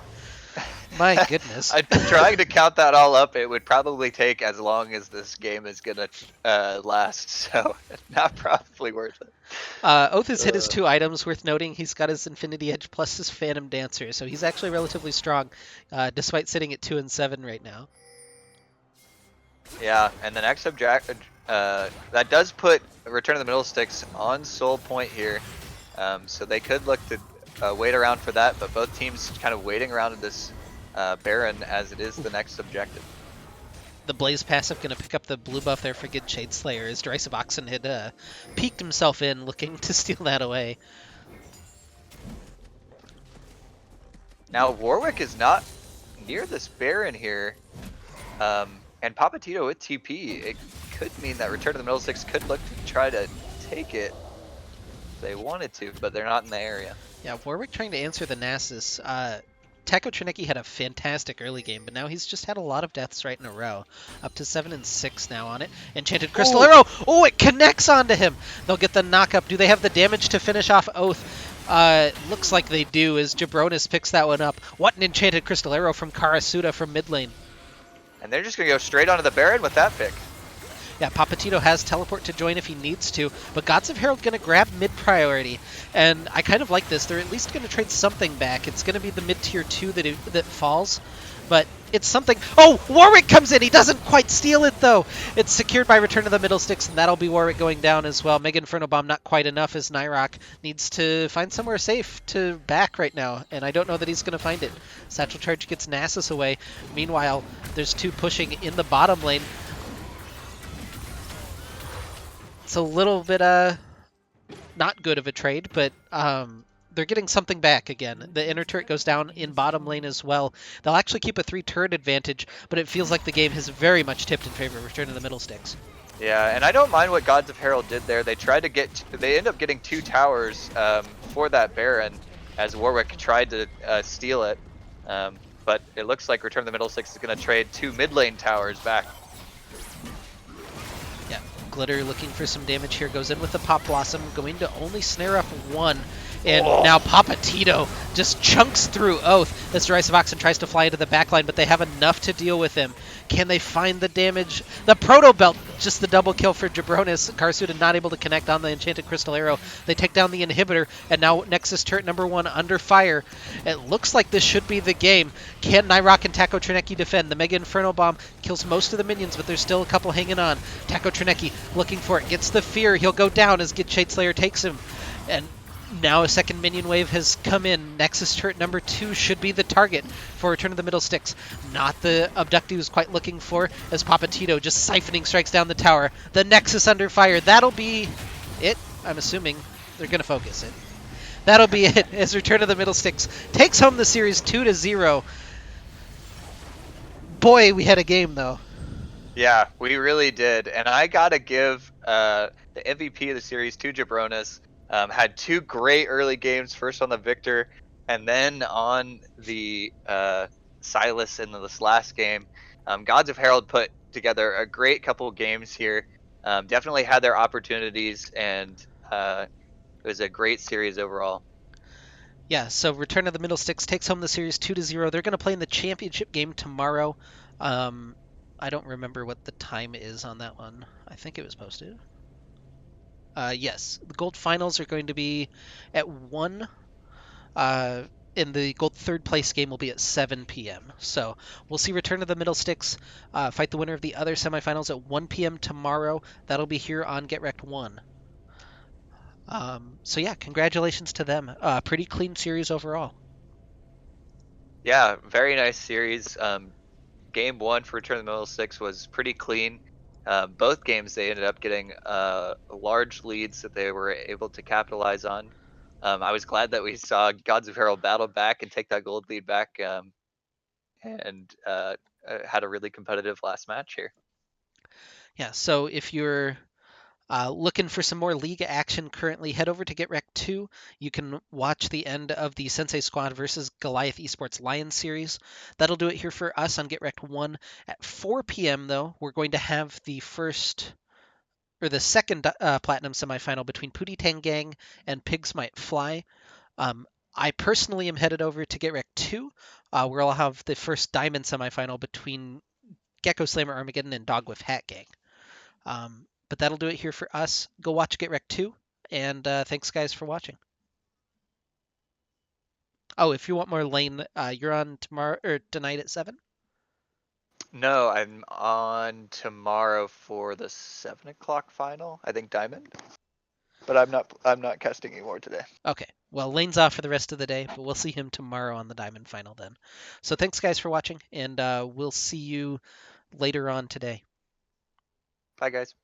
My goodness. I'm trying to count that all up. It would probably take as long as this game is gonna last, so not probably worth it. Oath has hit his Uh, 2 items. Worth noting, he's got his Infinity Edge plus his Phantom Dancer, so he's actually relatively strong, despite sitting at 2 and 7 right now. yeah, and the next subject that does put Return of the Middle Sticks on Soul Point here, so they could look to wait around for that. But both teams kind of waiting around in this Baron as it is the next objective. The Blaze passive going to pick up the blue buff there for good Shade Slayer, as Derisive Oxen had peeked himself in, looking to steal that away. Now Warwick is not near this Baron here, and Papatito with TP. It could mean that Return of the Middle Six could look to try to take it if they wanted to, but they're not in the area. Yeah, Warwick trying to answer the Nasus. Taco Trinecki had a fantastic early game, but now he's just had a lot of deaths right in a row. Up to 7 and 6 now on it. Enchanted Crystal Arrow! Oh, it connects onto him! They'll get the knock-up. Do they have the damage to finish off Oath? Looks like they do, as Jabronis picks that one up. What an Enchanted Crystal Arrow from Karasuda from mid lane. And they're just going to go straight onto the Baron with that pick. Yeah, Papatito has teleport to join if he needs to, but Gods of Herald going to grab mid priority, and I kind of like this. They're at least going to trade something back. It's going to be the mid tier 2 that falls, but it's something. Oh, Warwick comes in. He doesn't quite steal it, though. It's secured by Return of the Middle Sticks, and that'll be Warwick going down as well. Mega Inferno Bomb not quite enough, as Nyrok needs to find somewhere safe to back right now, and I don't know that he's going to find it. Satchel Charge gets Nasus away. Meanwhile, there's 2 pushing in the bottom lane. It's a little bit not good of a trade, but they're getting something back again. The inner turret goes down in bottom lane as well. They'll actually keep a 3-turret advantage, but it feels like the game has very much tipped in favor of Return of the Middle Sticks. Yeah, and I don't mind what Gods of Herald did there. They tried to they end up getting 2 towers for that Baron as Warwick tried to steal it. But it looks like Return of the Middle Six is going to trade 2 mid lane towers back. Yeah, Glitter looking for some damage here, goes in with the Pop Blossom, going to only snare up 1. And now Papatito just chunks through Oath as Derisive Oxen tries to fly into the backline, but they have enough to deal with him. Can they find the damage? The Proto Belt, just the double kill for Jabronis. Karasuda not able to connect on the Enchanted Crystal Arrow. They take down the inhibitor, and now Nexus turret number 1 under fire. It looks like this should be the game. Can Nyrok and Taco Trinecki defend? The Mega Inferno Bomb kills most of the minions, but there's still a couple hanging on. Taco Trinecki looking for it, gets the fear. He'll go down as Get Shade Slayer takes him. And now a second minion wave has come in. Nexus turret number 2 should be the target for Return of the Middle Sticks. Not the abductee he was quite looking for, as Papatito just siphoning strikes down the tower. The Nexus under fire. That'll be it. I'm assuming they're going to focus it. That'll be it as Return of the Middle Sticks takes home the series 2-0. Boy, we had a game, though. Yeah, we really did. And I got to give the MVP of the series to Jabronis. Had 2 great early games, first on the Victor and then on the Silas in this last game. Gods of Herald put together a great couple of games here. Definitely had their opportunities, and it was a great series overall. Yeah, so Return of the Middle Sticks takes home the series 2-0. They're going to play in the championship game tomorrow. I don't remember what the time is on that one. I think it was posted. Yes, the gold finals are going to be at 1. And the gold third place game will be at 7 p.m. So we'll see Return of the Middle Sticks fight the winner of the other semifinals at 1 p.m. tomorrow. That'll be here on Get Wrecked 1. So yeah, congratulations to them. Pretty clean series overall. Yeah, very nice series. Game 1 for Return of the Middle Six was pretty clean. Both games they ended up getting large leads that they were able to capitalize on. I was glad that we saw Gods of Herald battle back and take that gold lead back, and had a really competitive last match here. Yeah, so if you're looking for some more league action currently, head over to Get Wrecked 2. You can watch the end of the Sensei Squad versus Goliath Esports Lions series. That'll do it here for us on Get Wrecked 1. At 4 p.m., though, we're going to have the second Platinum semifinal between Pootie Tang Gang and Pigs Might Fly. I personally am headed over to Get Wrecked 2, where I'll have the first Diamond semifinal between Gecko Slammer Armageddon and Dog with Hat Gang. But that'll do it here for us. Go watch Get Wrecked 2, and thanks guys for watching. Oh, if you want more Lane, you're on tomorrow or tonight at 7. No, I'm on tomorrow for the 7 o'clock final. I think Diamond. But I'm not casting anymore today. Okay. Well, Lane's off for the rest of the day, but we'll see him tomorrow on the Diamond final then. So thanks guys for watching, and we'll see you later on today. Bye guys.